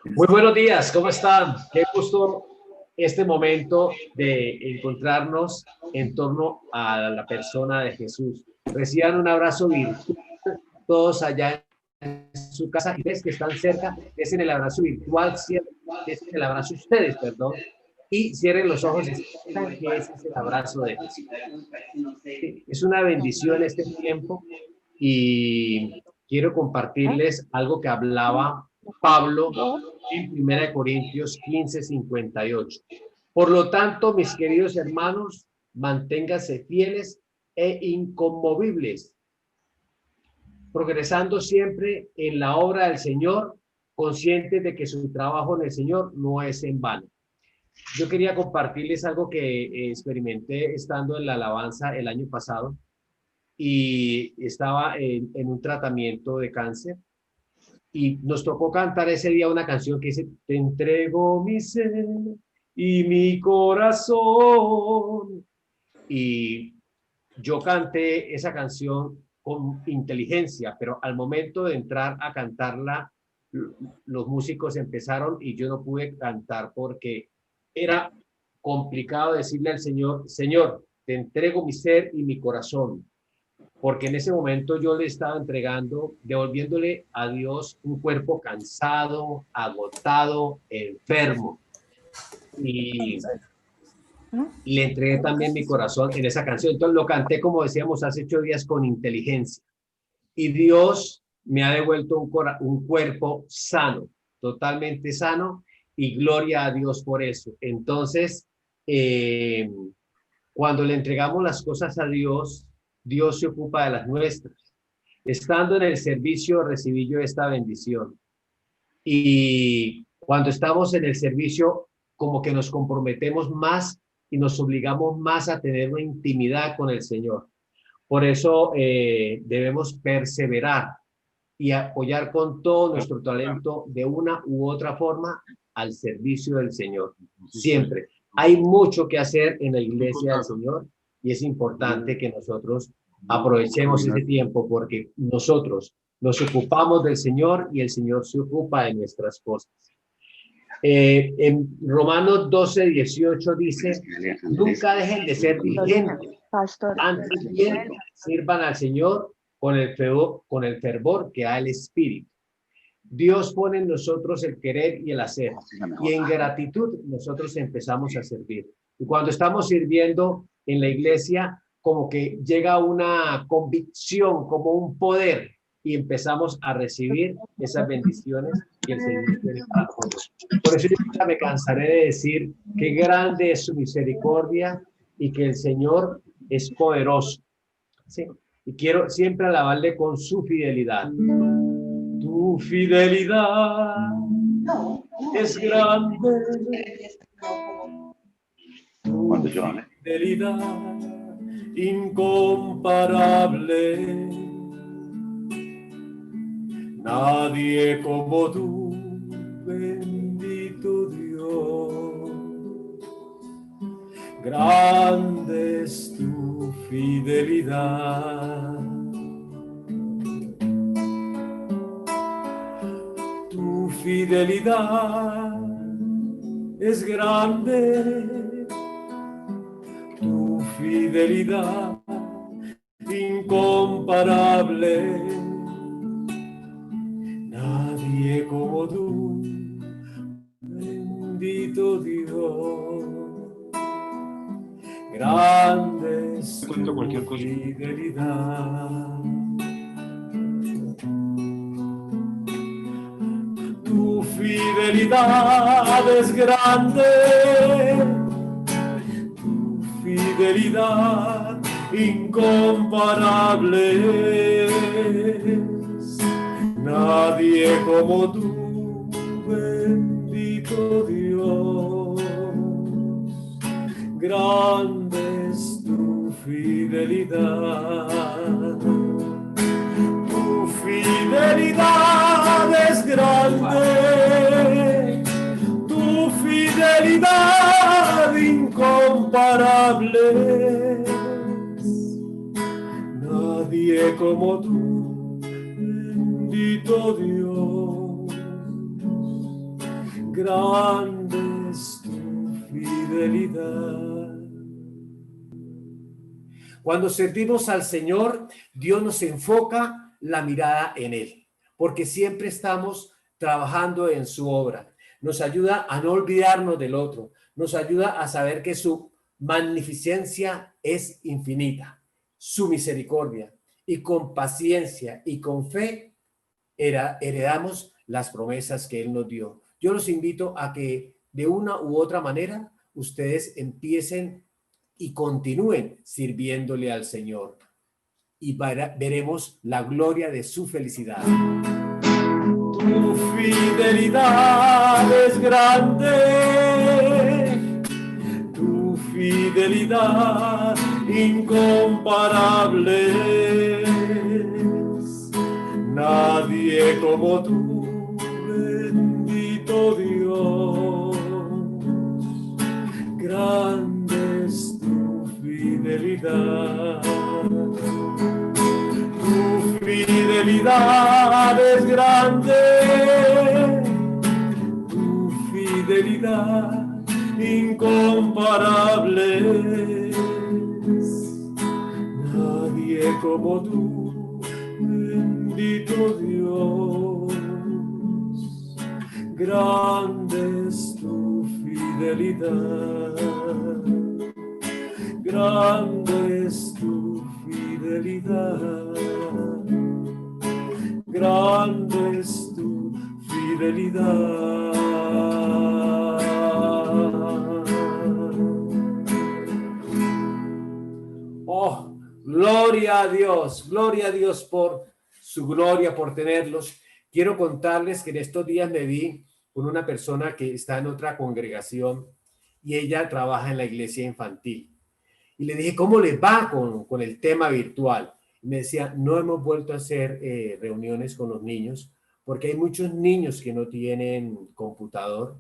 Muy buenos días, ¿cómo están? Qué gusto este momento de encontrarnos en torno a la persona de Jesús. Reciban un abrazo virtual todos allá en su casa y los que están cerca, desen el abrazo virtual, desen el abrazo ustedes, perdón, y cierren los ojos y sientan que ese es el abrazo de Jesús. Sí, es una bendición este tiempo y quiero compartirles algo que hablaba Pablo en 1 Corintios 15:58. Por lo tanto, mis queridos hermanos, manténganse fieles e inconmovibles, progresando siempre en la obra del Señor, conscientes de que su trabajo en el Señor no es en vano. Yo quería compartirles algo que experimenté estando en la alabanza el año pasado y estaba en un tratamiento de cáncer y nos tocó cantar ese día una canción que dice, te entrego mi ser y mi corazón. Y yo canté esa canción con inteligencia, pero al momento de entrar a cantarla, los músicos empezaron y yo no pude cantar porque era complicado decirle al Señor, Señor, te entrego mi ser y mi corazón, porque en ese momento yo le estaba entregando, devolviéndole a Dios un cuerpo cansado, agotado, enfermo. Y le entregué también mi corazón en esa canción. Entonces lo canté, como decíamos hace 8 días, con inteligencia. Y Dios me ha devuelto un cuerpo sano, totalmente sano, y gloria a Dios por eso. Entonces, eh, cuando le entregamos las cosas a Dios, Dios se ocupa de las nuestras. Estando en el servicio, recibí yo esta bendición. Y cuando estamos en el servicio, como que nos comprometemos más y nos obligamos más a tener una intimidad con el Señor. Por eso debemos perseverar y apoyar con todo nuestro talento de una u otra forma al servicio del Señor. Siempre. Hay mucho que hacer en la iglesia del Señor y es importante que nosotros aprovechemos ese tiempo porque nosotros nos ocupamos del Señor y el Señor se ocupa de nuestras cosas. En Romanos 12:18 dice, nunca dejen de ser diligentes, antes bien sirvan al Señor con el fervor que da el Espíritu. Dios pone en nosotros el querer y el hacer, y en gratitud nosotros empezamos a servir. Y cuando estamos sirviendo en la iglesia, como que llega una convicción, como un poder, y empezamos a recibir esas bendiciones y el Señor tiene para nosotros. Por eso yo nunca me cansaré de decir qué grande es su misericordia y que el Señor es poderoso. ¿Sí? Y quiero siempre alabarle con su fidelidad. Tu fidelidad es grande. Tu fidelidad incomparable. Nadie como tú, bendito Dios. Grande es tu fidelidad. Tu fidelidad es grande. Tu fidelidad incomparable. Nadie como tú, bendito Dios. Grande es tu fidelidad. Tu fidelidad es grande. Tu fidelidad incomparable. Nadie como tú, bendito Dios. Grande es tu fidelidad. Tu fidelidad es grande. Tu fidelidad incomparable. Nadie como tú, bendito Dios. grande es tu fidelidad. Cuando servimos al Señor, Dios nos enfoca la mirada en Él, porque siempre estamos trabajando en su obra. Nos ayuda a no olvidarnos del otro, nos ayuda a saber que su magnificencia es infinita, su misericordia, y con paciencia y con fe heredamos las promesas que Él nos dio. Yo los invito a que de una u otra manera ustedes empiecen y continúen sirviéndole al Señor y veremos la gloria de su felicidad. Tu fidelidad es grande, tu fidelidad incomparable. Nadie como tú, bendito Dios, grande es tu fidelidad. Tu fidelidad es grande, tu fidelidad incomparable. Nadie como tú, bendito Dios, grande es tu fidelidad, grande es tu fidelidad, grande es tu fidelidad. Oh, gloria a Dios por su gloria, por tenerlos. Quiero contarles que en estos días me vi con una persona que está en otra congregación y ella trabaja en la iglesia infantil. Y le dije, ¿cómo les va con el tema virtual? Y me decía, no hemos vuelto a hacer reuniones con los niños porque hay muchos niños que no tienen computador.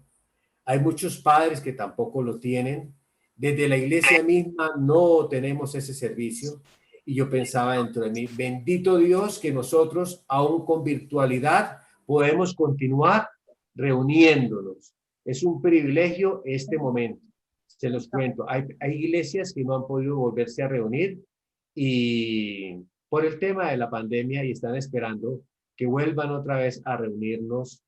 Hay muchos padres que tampoco lo tienen. Desde la iglesia misma no tenemos ese servicio. Y yo pensaba dentro de mí, bendito Dios que nosotros, aún con virtualidad, podemos continuar reuniéndonos. Es un privilegio este momento. Se los cuento. Hay iglesias que no han podido volverse a reunir y por el tema de la pandemia y están esperando que vuelvan otra vez a reunirnos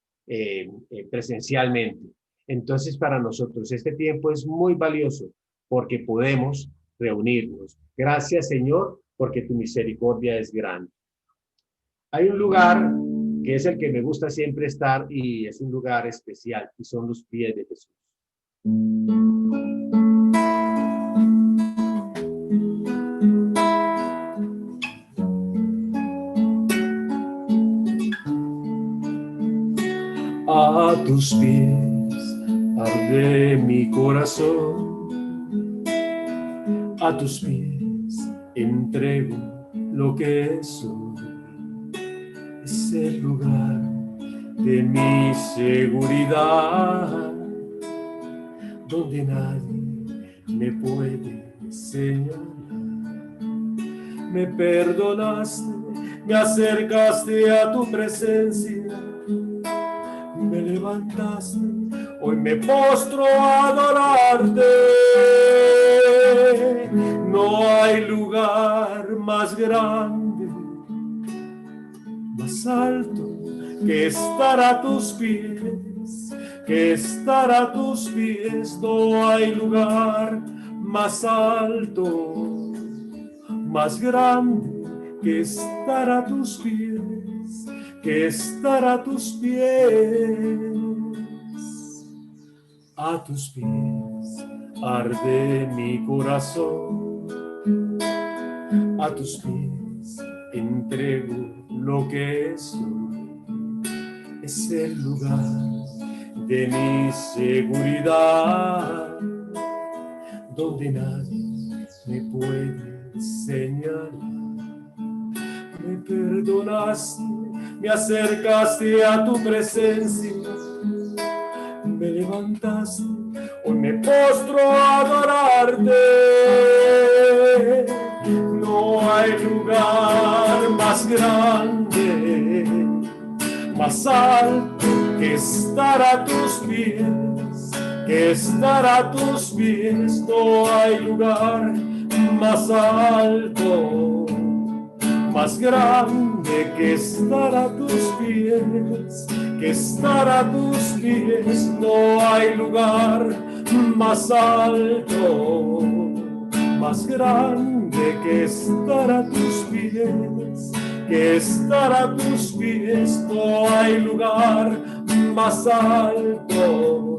presencialmente. Entonces, para nosotros este tiempo es muy valioso porque podemos reunirnos. Gracias, Señor, porque tu misericordia es grande. Hay un lugar que es el que me gusta siempre estar y es un lugar especial y son los pies de Jesús. A tus pies arde mi corazón, a tus pies entrego lo que soy. Es el lugar de mi seguridad, donde nadie me puede señalar. Me perdonaste, me acercaste a tu presencia, me levantaste, hoy me postro a adorarte. No hay lugar más grande, más alto que estar a tus pies, que estar a tus pies. No hay lugar más alto, más grande que estar a tus pies, que estar a tus pies. A tus pies arde mi corazón, a tus pies entrego lo que soy. Es el lugar de mi seguridad, donde nadie me puede señalar. Me perdonaste, me acercaste a tu presencia, me levantaste, hoy me postro a adorarte. No hay lugar más grande, más alto que que estar a tus pies, que estar a tus pies. No hay lugar más alto, más grande que estar a tus pies, que estar a tus pies. No hay lugar más alto, más grande que estar a tus pies, que estar a tus pies. No hay lugar más alto,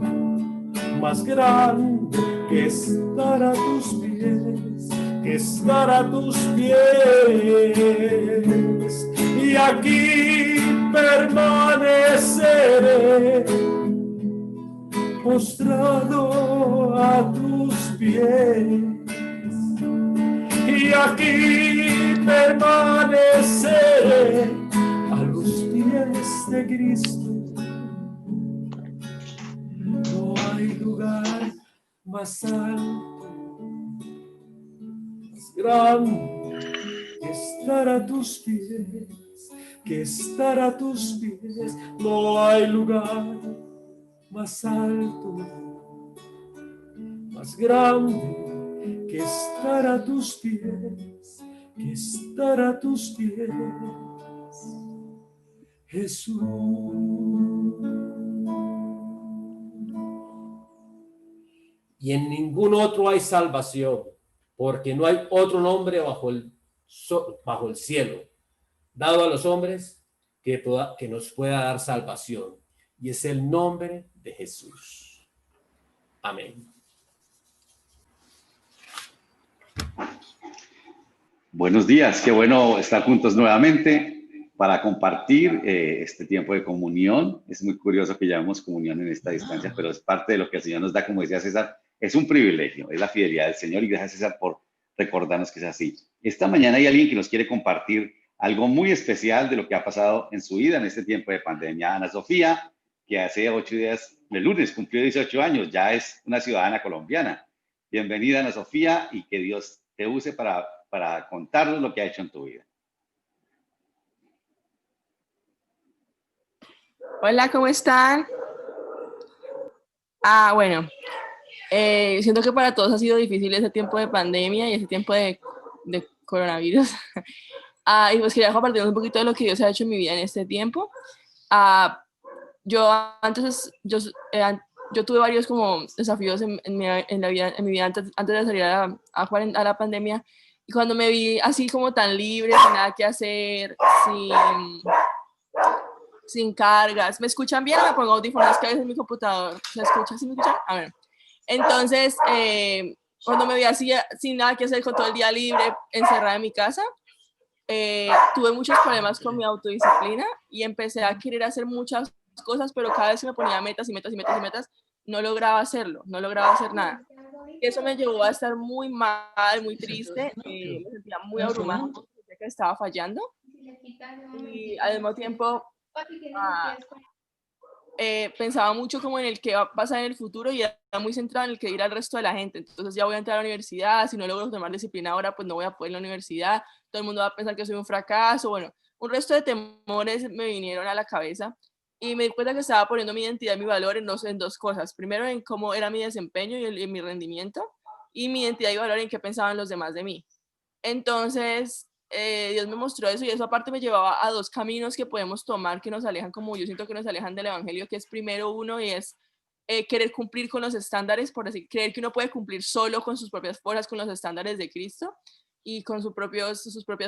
más grande que estar a tus pies, que estar a tus pies. Y aquí permaneceré postrado a tus pies. Y aquí permaneceré a los pies de Cristo. No hay lugar más alto, más grande que estar a tus pies, que estar a tus pies. No hay lugar más alto, más grande que estar a tus pies, que estar a tus pies, Jesús. Y en ningún otro hay salvación, porque no hay otro nombre bajo el cielo dado a los hombres que nos pueda dar salvación, y es el nombre de Jesús. Amén. Buenos días, qué bueno estar juntos nuevamente para compartir este tiempo de comunión. Es muy curioso que llamemos comunión en esta distancia, pero es parte de lo que el Señor nos da, como decía César, es un privilegio, es la fidelidad del Señor, y gracias, César, por recordarnos que es así. Esta mañana hay alguien que nos quiere compartir algo muy especial de lo que ha pasado en su vida en este tiempo de pandemia. Ana Sofía, que hace 8 días, el lunes, cumplió 18 años, ya es una ciudadana colombiana. Bienvenida, Ana Sofía, y que Dios te use para contarnos lo que ha hecho en tu vida. Hola, ¿cómo están? Bueno, siento que para todos ha sido difícil ese tiempo de pandemia y ese tiempo de coronavirus. Y pues quería compartirles un poquito de lo que Dios ha hecho en mi vida en este tiempo. Yo tuve varios como desafíos en mi vida antes de salir a la pandemia, y cuando me vi así como tan libre, sin nada que hacer, sin cargas. ¿Me escuchan bien? Me pongo audífonos, que a veces mi computador se escucha. ¿Sí me escuchan? A ver. Entonces, cuando me vi así sin nada que hacer, con todo el día libre, encerrada en mi casa, tuve muchos problemas con mi autodisciplina y empecé a querer hacer muchas cosas, pero cada vez que me ponía metas y metas y metas y metas, no lograba hacerlo, no lograba hacer nada. Eso me llevó a estar muy mal, muy triste, me sentía muy abrumada, sentía que estaba fallando, y al mismo tiempo pensaba mucho como en el que va a pasar en el futuro, y era muy centrado en el que dirá el resto de la gente. Entonces ya voy a entrar a la universidad, si no logro tomar disciplina ahora, pues no voy a poder ir a la universidad, todo el mundo va a pensar que soy un fracaso. Bueno, un resto de temores me vinieron a la cabeza, y me di cuenta que estaba poniendo mi identidad y mi valor en dos cosas. Primero, en cómo era mi desempeño y en mi rendimiento, y mi identidad y valor en qué pensaban los demás de mí. Entonces, Dios me mostró eso, y eso aparte me llevaba a 2 caminos que podemos tomar que nos alejan, como yo siento que nos alejan del evangelio, que es primero uno, y es querer cumplir con los estándares, por decir, creer que uno puede cumplir solo con sus propias fuerzas, con los estándares de Cristo, y con sus propias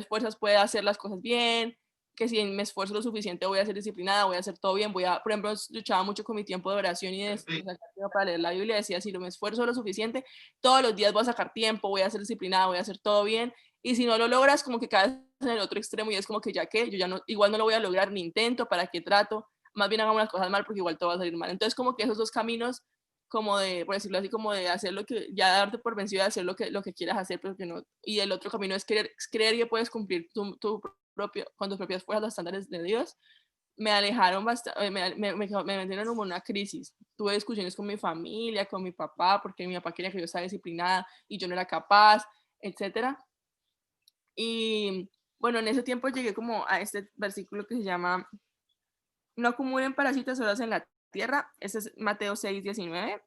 fuerzas puede hacer las cosas bien, que si me esfuerzo lo suficiente voy a ser disciplinada, voy a hacer todo bien, por ejemplo, luchaba mucho con mi tiempo de oración y de sacar tiempo para leer la Biblia. Decía, si me esfuerzo lo suficiente, todos los días voy a sacar tiempo, voy a ser disciplinada, voy a hacer todo bien. Y si no lo logras, como que caes en el otro extremo, y es como que ya que yo ya no, igual no lo voy a lograr, ni intento, ¿para qué trato? Más bien hagamos las cosas mal, porque igual todo va a salir mal. Entonces, como que esos 2 caminos, como de, por decirlo así, como de hacer lo que, ya darte por vencido de hacer lo que quieras hacer, pero que no. Y el otro camino es creer que puedes cumplir con tus propias fuerzas los estándares de Dios. Me alejaron bastante, me metieron en una crisis. Tuve discusiones con mi familia, con mi papá, porque mi papá quería que yo estara disciplinada y yo no era capaz, etcétera. Y bueno, en ese tiempo llegué como a este versículo que se llama No acumulen para sí tesoros en la tierra. Ese es Mateo 6, 19,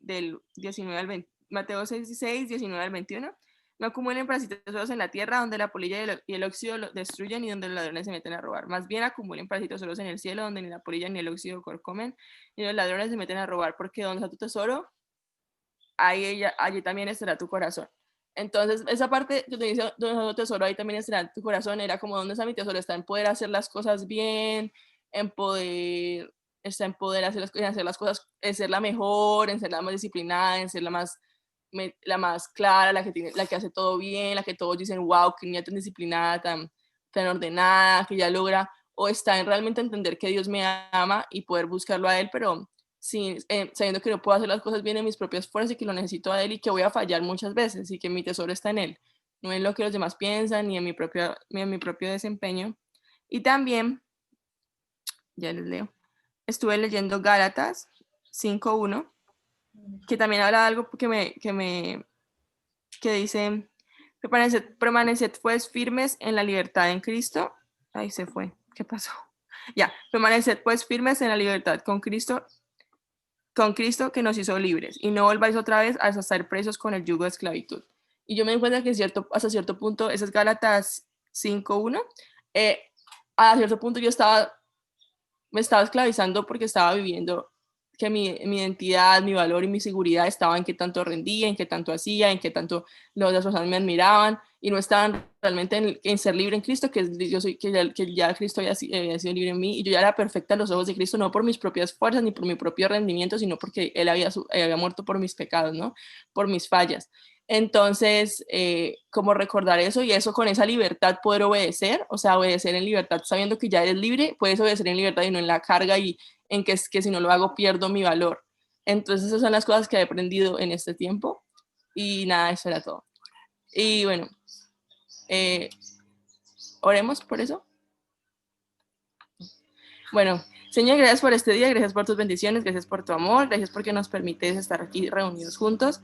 del 19 al 20, Mateo 6, 6, 19 al 21. No acumulen para sí tesoros en la tierra, donde la polilla y el óxido lo destruyen y donde los ladrones se meten a robar. Más bien acumulen para sí tesoros en el cielo, donde ni la polilla ni el óxido corcomen, y los ladrones se meten a robar, porque donde está tu tesoro, allí también estará tu corazón. Entonces, esa parte que te dice, donde está tu tesoro, ahí también estará tu corazón, era como, ¿dónde está mi tesoro? Está en poder hacer las cosas bien, en poder, está en poder hacer las cosas, en ser la mejor, en ser la más disciplinada, en ser la más clara, la que hace todo bien, la que todos dicen, wow, qué niña tan disciplinada, tan ordenada, que ya logra, o está en realmente entender que Dios me ama y poder buscarlo a Él, pero sí, sabiendo que no puedo hacer las cosas bien en mis propias fuerzas y que lo necesito a Él y que voy a fallar muchas veces y que mi tesoro está en Él, no en lo que los demás piensan ni en mi propio desempeño. Y también, ya les leo, estuve leyendo Gálatas 5:1, que también habla de algo que dice, permaneced pues firmes en la libertad en Cristo. Ahí se fue, ¿qué pasó? Ya, permaneced pues firmes en la libertad con Cristo que nos hizo libres, y no volváis otra vez a estar presos con el yugo de esclavitud. Y yo me di cuenta que hasta cierto punto, ese es Gálatas 5:1, a cierto punto me estaba esclavizando porque estaba viviendo que mi identidad, mi valor y mi seguridad estaba en qué tanto rendía, en qué tanto hacía, en qué tanto las personas me admiraban, y no estaban realmente en ser libre en Cristo, que ya Cristo había sido libre en mí, y yo ya era perfecta a los ojos de Cristo, no por mis propias fuerzas ni por mi propio rendimiento, sino porque Él había muerto por mis pecados, ¿no? Por mis fallas. Entonces, como recordar eso, y eso con esa libertad poder obedecer, o sea, obedecer en libertad, sabiendo que ya eres libre, puedes obedecer en libertad y no en la carga y en que es que si no lo hago pierdo mi valor. Entonces esas son las cosas que he aprendido en este tiempo, y nada, eso era todo. Y bueno, oremos por eso. Bueno, Señor, gracias por este día, gracias por tus bendiciones, gracias por tu amor, gracias porque nos permites estar aquí reunidos juntos.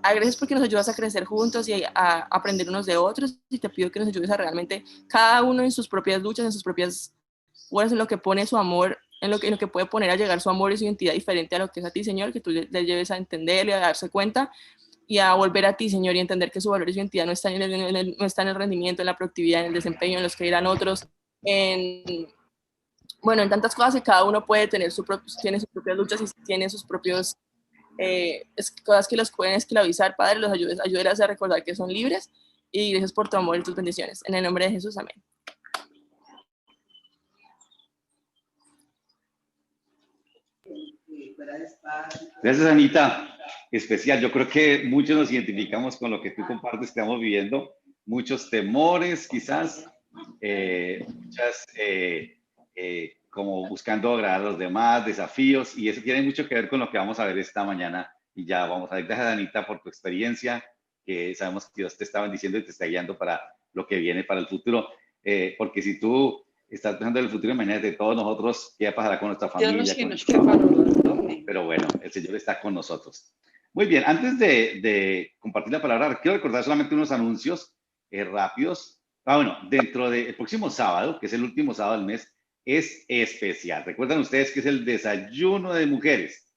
Gracias porque nos ayudas a crecer juntos y a aprender unos de otros, y te pido que nos ayudes a realmente, cada uno en sus propias luchas, en sus propias fuerzas, en lo que pone su amor, en lo que puede poner a llegar su amor y su identidad diferente a lo que es a ti, Señor, que tú le lleves a entender y a darse cuenta y a volver a ti, Señor, y entender que su valor y su identidad no están no está en el rendimiento, en la productividad, en el desempeño, en los que irán otros, bueno, en tantas cosas que cada uno puede tener tiene sus propias luchas y tiene sus propios cosas que los pueden esclavizar. Padre, los ayudes a recordar que son libres, y gracias por tu amor y tus bendiciones. En el nombre de Jesús, amén. Gracias, Anita. Especial. Yo creo que muchos nos identificamos con lo que tú compartes, que estamos viviendo. Muchos temores, quizás, muchas como buscando agradar a los demás, desafíos, y eso tiene mucho que ver con lo que vamos a ver esta mañana. Y ya vamos a ver. Gracias, Anita, por tu experiencia, que sabemos que Dios te está bendiciendo y te está guiando para lo que viene para el futuro. Porque si tú estás pensando en el futuro, imagínate todos nosotros, qué pasará con nuestra familia. Pero bueno, el Señor está con nosotros. Muy bien, antes de compartir la palabra, quiero recordar solamente unos anuncios rápidos. Bueno, dentro del próximo sábado, que es el último sábado del mes, es especial. Recuerdan ustedes que es el desayuno de mujeres.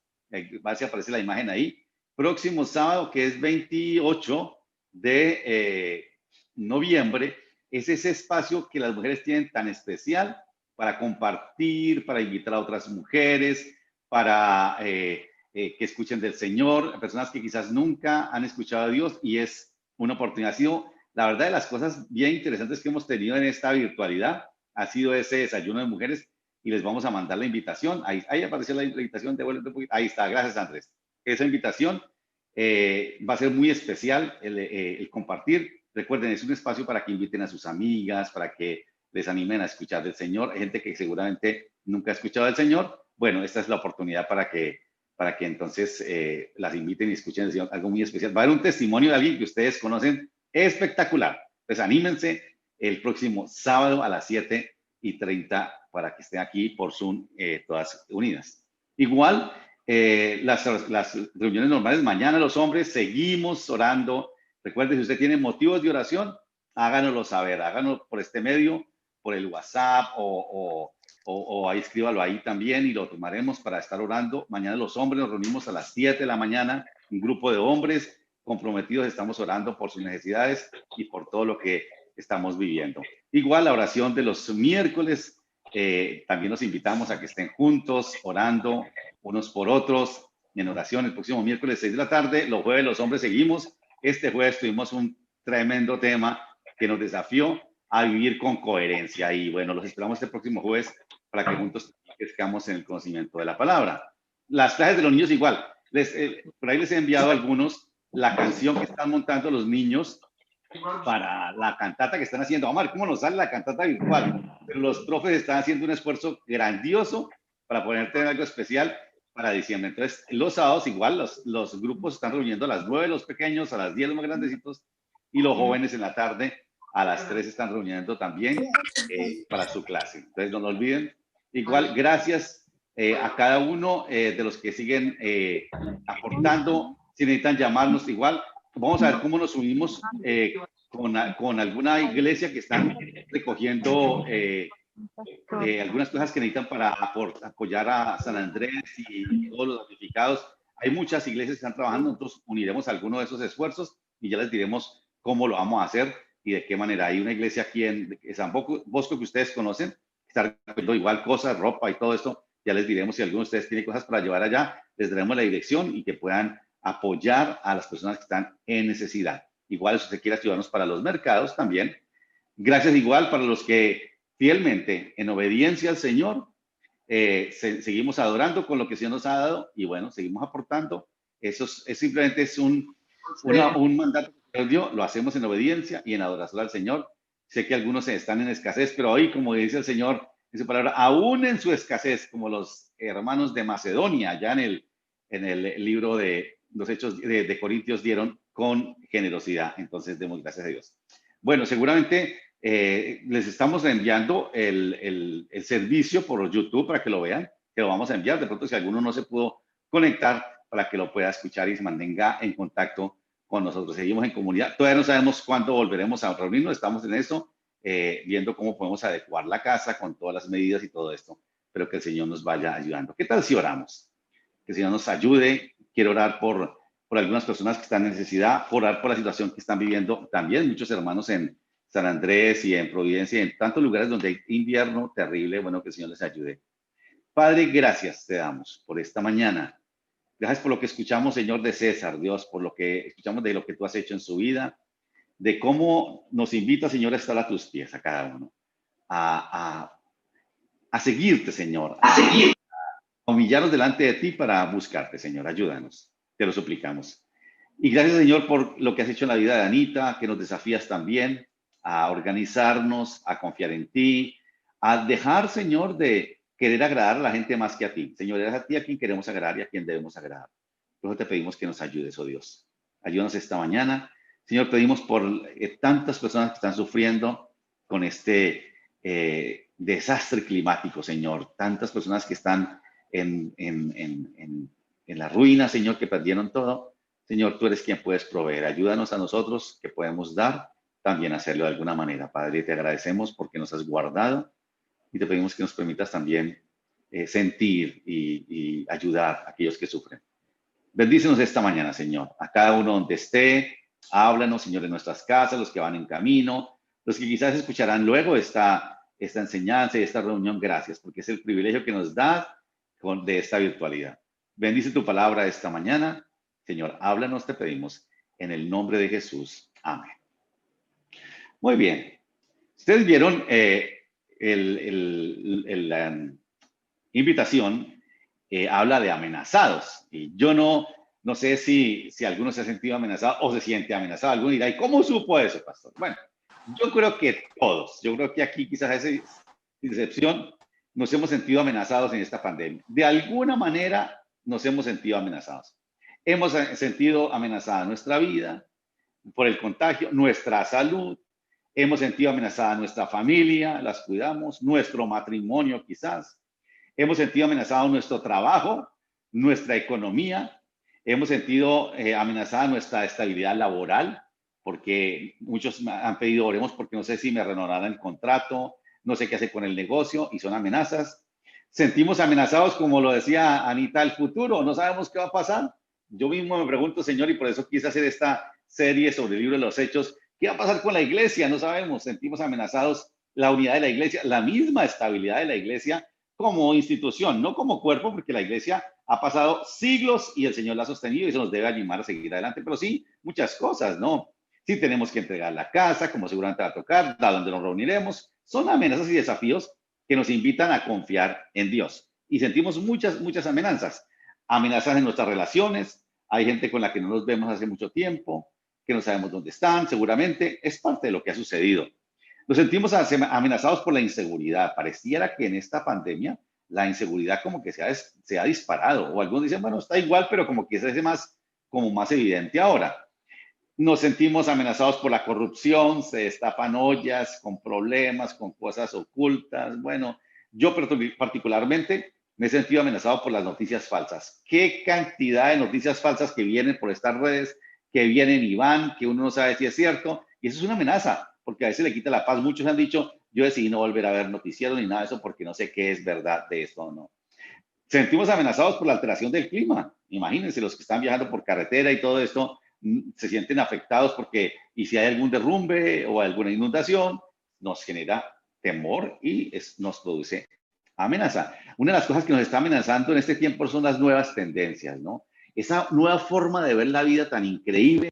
Así aparece la imagen ahí. Próximo sábado, que es 28 de noviembre, es ese espacio que las mujeres tienen tan especial para compartir, para invitar a otras mujeres, para que escuchen del Señor, personas que quizás nunca han escuchado a Dios, y es una oportunidad. Ha sido, la verdad, de las cosas bien interesantes que hemos tenido en esta virtualidad, ha sido ese desayuno de mujeres, y les vamos a mandar la invitación. Ahí apareció la invitación, ahí está, gracias, Andrés. Esa invitación va a ser muy especial, el compartir. Recuerden, es un espacio para que inviten a sus amigas, para que les animen a escuchar del Señor. Hay gente que seguramente nunca ha escuchado del Señor. Bueno, esta es la oportunidad para que entonces las inviten y escuchen algo muy especial. Va a haber un testimonio de alguien que ustedes conocen espectacular. Entonces, anímense el próximo sábado a las 7:30 para que estén aquí por Zoom, todas unidas. Igual, las reuniones normales, mañana los hombres seguimos orando. Recuerden, si usted tiene motivos de oración, háganoslo saber, háganos por este medio, por el WhatsApp o o ahí escríbalo ahí también y lo tomaremos para estar orando. Mañana los hombres nos reunimos a las 7 de la mañana, un grupo de hombres comprometidos, estamos orando por sus necesidades y por todo lo que estamos viviendo. Igual la oración de los miércoles, también los invitamos a que estén juntos, orando unos por otros, en oración el próximo miércoles 6 de la tarde. Los jueves los hombres seguimos. Este jueves tuvimos un tremendo tema que nos desafió a vivir con coherencia. Y bueno, los esperamos este próximo jueves para que juntos crezcamos en el conocimiento de la palabra. Las clases de los niños igual. Por ahí les he enviado a algunos la canción que están montando los niños para la cantata que están haciendo. Vamos a ver cómo nos sale la cantata virtual. Pero los profes están haciendo un esfuerzo grandioso para poder tener algo especial para diciembre. Entonces, los sábados igual, los grupos están reuniendo a las 9 los pequeños, a las 10 los más grandecitos, y los jóvenes en la tarde a las 3 están reuniendo también para su clase. Entonces, no lo olviden. Igual, gracias a cada uno de los que siguen aportando. Si necesitan llamarnos, igual, vamos a ver cómo nos unimos con alguna iglesia que están recogiendo algunas cosas que necesitan para apoyar a San Andrés y todos los damnificados. Hay muchas iglesias que están trabajando, nosotros uniremos algunos de esos esfuerzos y ya les diremos cómo lo vamos a hacer y de qué manera. Hay una iglesia aquí en San Bosco que ustedes conocen, que está recogiendo igual cosas, ropa y todo esto. Ya les diremos si alguno de ustedes tiene cosas para llevar allá, les daremos la dirección y que puedan apoyar a las personas que están en necesidad. Igual, si usted quiere ayudarnos para los mercados también. Gracias igual para los que fielmente, en obediencia al Señor, seguimos adorando con lo que el Señor nos ha dado y bueno, seguimos aportando. Eso simplemente es un mandato que Dios dio, lo hacemos en obediencia y en adoración al Señor. Sé que algunos están en escasez, pero hoy, como dice el Señor en su palabra, aún en su escasez, como los hermanos de Macedonia, ya en el libro de los Hechos de Corintios dieron con generosidad. Entonces, demos gracias a Dios. Bueno, seguramente les estamos enviando el servicio por YouTube para que lo vean, que lo vamos a enviar. De pronto, si alguno no se pudo conectar, para que lo pueda escuchar y se mantenga en contacto con nosotros. Seguimos en comunidad. Todavía no sabemos cuándo volveremos a reunirnos. Estamos en eso, viendo cómo podemos adecuar la casa con todas las medidas y todo esto. Pero que el Señor nos vaya ayudando. ¿Qué tal si oramos? Que el Señor nos ayude. Quiero orar por algunas personas que están en necesidad, orar por la situación que están viviendo también muchos hermanos en San Andrés y en Providencia y en tantos lugares donde hay invierno terrible. Bueno, que el Señor les ayude. Padre, gracias te damos por esta mañana. Gracias por lo que escuchamos, Señor, de César, Dios, por lo que escuchamos de lo que tú has hecho en su vida, de cómo nos invita, Señor, a estar a tus pies, a cada uno, a seguirte, Señor, a humillarnos delante de ti para buscarte, Señor. Ayúdanos, te lo suplicamos. Y gracias, Señor, por lo que has hecho en la vida de Anita, que nos desafías también a organizarnos, a confiar en ti, a dejar, Señor, de querer agradar a la gente más que a ti. Señor, es a ti a quien queremos agradar y a quien debemos agradar. Por eso te pedimos que nos ayudes, oh Dios. Ayúdanos esta mañana. Señor, pedimos por tantas personas que están sufriendo con este desastre climático, Señor. Tantas personas que están en la ruina, Señor, que perdieron todo. Señor, tú eres quien puedes proveer. Ayúdanos a nosotros que podemos dar, también hacerlo de alguna manera. Padre, te agradecemos porque nos has guardado y te pedimos que nos permitas también sentir y ayudar a aquellos que sufren. Bendícenos esta mañana, Señor, a cada uno donde esté. Háblanos, Señor, en nuestras casas, los que van en camino, los que quizás escucharán luego esta enseñanza y esta reunión. Gracias, porque es el privilegio que nos da de esta virtualidad. Bendice tu palabra esta mañana. Señor, háblanos, te pedimos, en el nombre de Jesús. Amén. Muy bien. Ustedes vieron la invitación, habla de amenazados. Y yo no sé si alguno se ha sentido amenazado o se siente amenazado. Alguno dirá, ¿y cómo supo eso, pastor? Bueno, yo creo que todos. Yo creo que aquí quizás esa excepción nos hemos sentido amenazados en esta pandemia. De alguna manera nos hemos sentido amenazados. Hemos sentido amenazada nuestra vida por el contagio, nuestra salud. Hemos sentido amenazada nuestra familia, las cuidamos, nuestro matrimonio quizás. Hemos sentido amenazado nuestro trabajo, nuestra economía. Hemos sentido amenazada nuestra estabilidad laboral, porque muchos me han pedido, oremos porque no sé si me renovarán el contrato, no sé qué hacer con el negocio y son amenazas. Sentimos amenazados, como lo decía Anita, el futuro, no sabemos qué va a pasar. Yo mismo me pregunto, Señor, y por eso quise hacer esta serie sobre el libro de los Hechos, ¿qué va a pasar con la iglesia? No sabemos, sentimos amenazados la unidad de la iglesia, la misma estabilidad de la iglesia como institución, no como cuerpo, porque la iglesia ha pasado siglos y el Señor la ha sostenido y eso nos debe animar a seguir adelante, pero sí, muchas cosas, ¿no? Sí tenemos que entregar la casa, como seguramente va a tocar, a donde nos reuniremos. Son amenazas y desafíos que nos invitan a confiar en Dios. Y sentimos muchas amenazas. Amenazas en nuestras relaciones. Hay gente con la que no nos vemos hace mucho tiempo, que no sabemos dónde están, seguramente. Es parte de lo que ha sucedido. Nos sentimos amenazados por la inseguridad. Pareciera que en esta pandemia la inseguridad como que se ha disparado. O algunos dicen, bueno, está igual, pero como que se hace como más evidente ahora. Nos sentimos amenazados por la corrupción, se destapan ollas con problemas, con cosas ocultas. Bueno, yo particularmente me he sentido amenazado por las noticias falsas. Qué cantidad de noticias falsas que vienen por estas redes, que vienen y van, que uno no sabe si es cierto. Y eso es una amenaza, porque a veces le quita la paz. Muchos han dicho, yo decidí no volver a ver noticieros ni nada de eso porque no sé qué es verdad de esto o no. Sentimos amenazados por la alteración del clima. Imagínense los que están viajando por carretera y todo esto, se sienten afectados porque, y si hay algún derrumbe o alguna inundación, nos genera temor y nos produce amenaza. Una de las cosas que nos está amenazando en este tiempo son las nuevas tendencias, ¿no? Esa nueva forma de ver la vida tan increíble.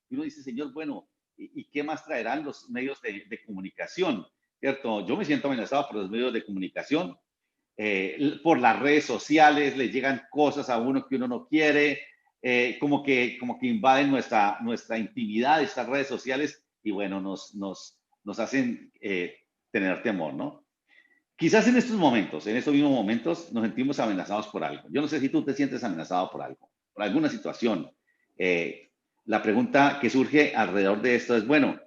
Y uno dice, Señor, bueno, ¿y qué más traerán los medios de comunicación? ¿Cierto? Yo me siento amenazado por los medios de comunicación, por las redes sociales, le llegan cosas a uno que uno no quiere, como que invaden nuestra intimidad, estas redes sociales, y bueno, nos hacen tener temor, ¿no? Quizás en estos mismos momentos, nos sentimos amenazados por algo. Yo no sé si tú te sientes amenazado por algo, por alguna situación. La pregunta que surge alrededor de esto es, bueno,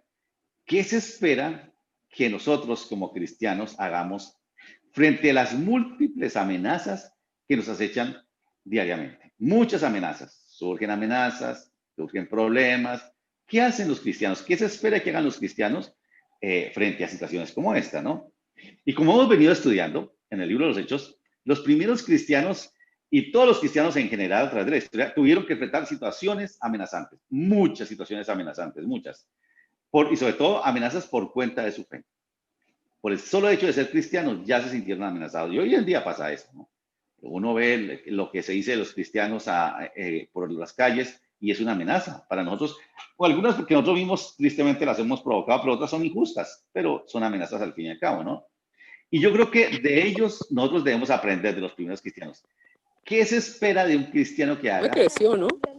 ¿qué se espera que nosotros como cristianos hagamos frente a las múltiples amenazas que nos acechan diariamente? Muchas amenazas, surgen problemas. ¿Qué hacen los cristianos? ¿Qué se espera que hagan los cristianos frente a situaciones como esta, no? Y como hemos venido estudiando en el libro de los Hechos, los primeros cristianos y todos los cristianos en general a través de la historia tuvieron que enfrentar situaciones amenazantes, muchas situaciones amenazantes, muchas. Y sobre todo amenazas por cuenta de su fe. Por el solo hecho de ser cristianos ya se sintieron amenazados. Y hoy en día pasa eso, ¿no? Uno ve lo que se dice de los cristianos por las calles y es una amenaza para nosotros. O algunas porque nosotros mismos tristemente las hemos provocado, pero otras son injustas, pero son amenazas al fin y al cabo, ¿no? Y yo creo que de ellos nosotros debemos aprender de los primeros cristianos. ¿Qué se espera de un cristiano que haga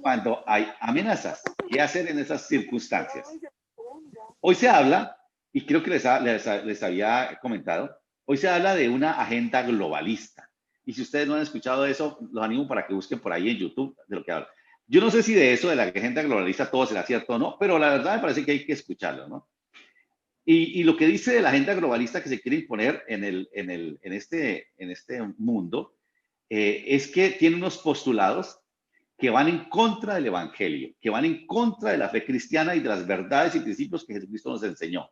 cuando hay amenazas? ¿Qué hacer en esas circunstancias? Hoy se habla, y creo que les había comentado, hoy se habla de una agenda globalista. Y si ustedes no han escuchado eso, los animo para que busquen por ahí en YouTube de lo que habla. Yo no sé si de eso, de la agenda globalista, todo será cierto o no, pero la verdad me parece que hay que escucharlo, ¿no? Y lo que dice de la agenda globalista que se quiere imponer en este mundo es que tiene unos postulados que van en contra del evangelio, que van en contra de la fe cristiana y de las verdades y principios que Jesucristo nos enseñó.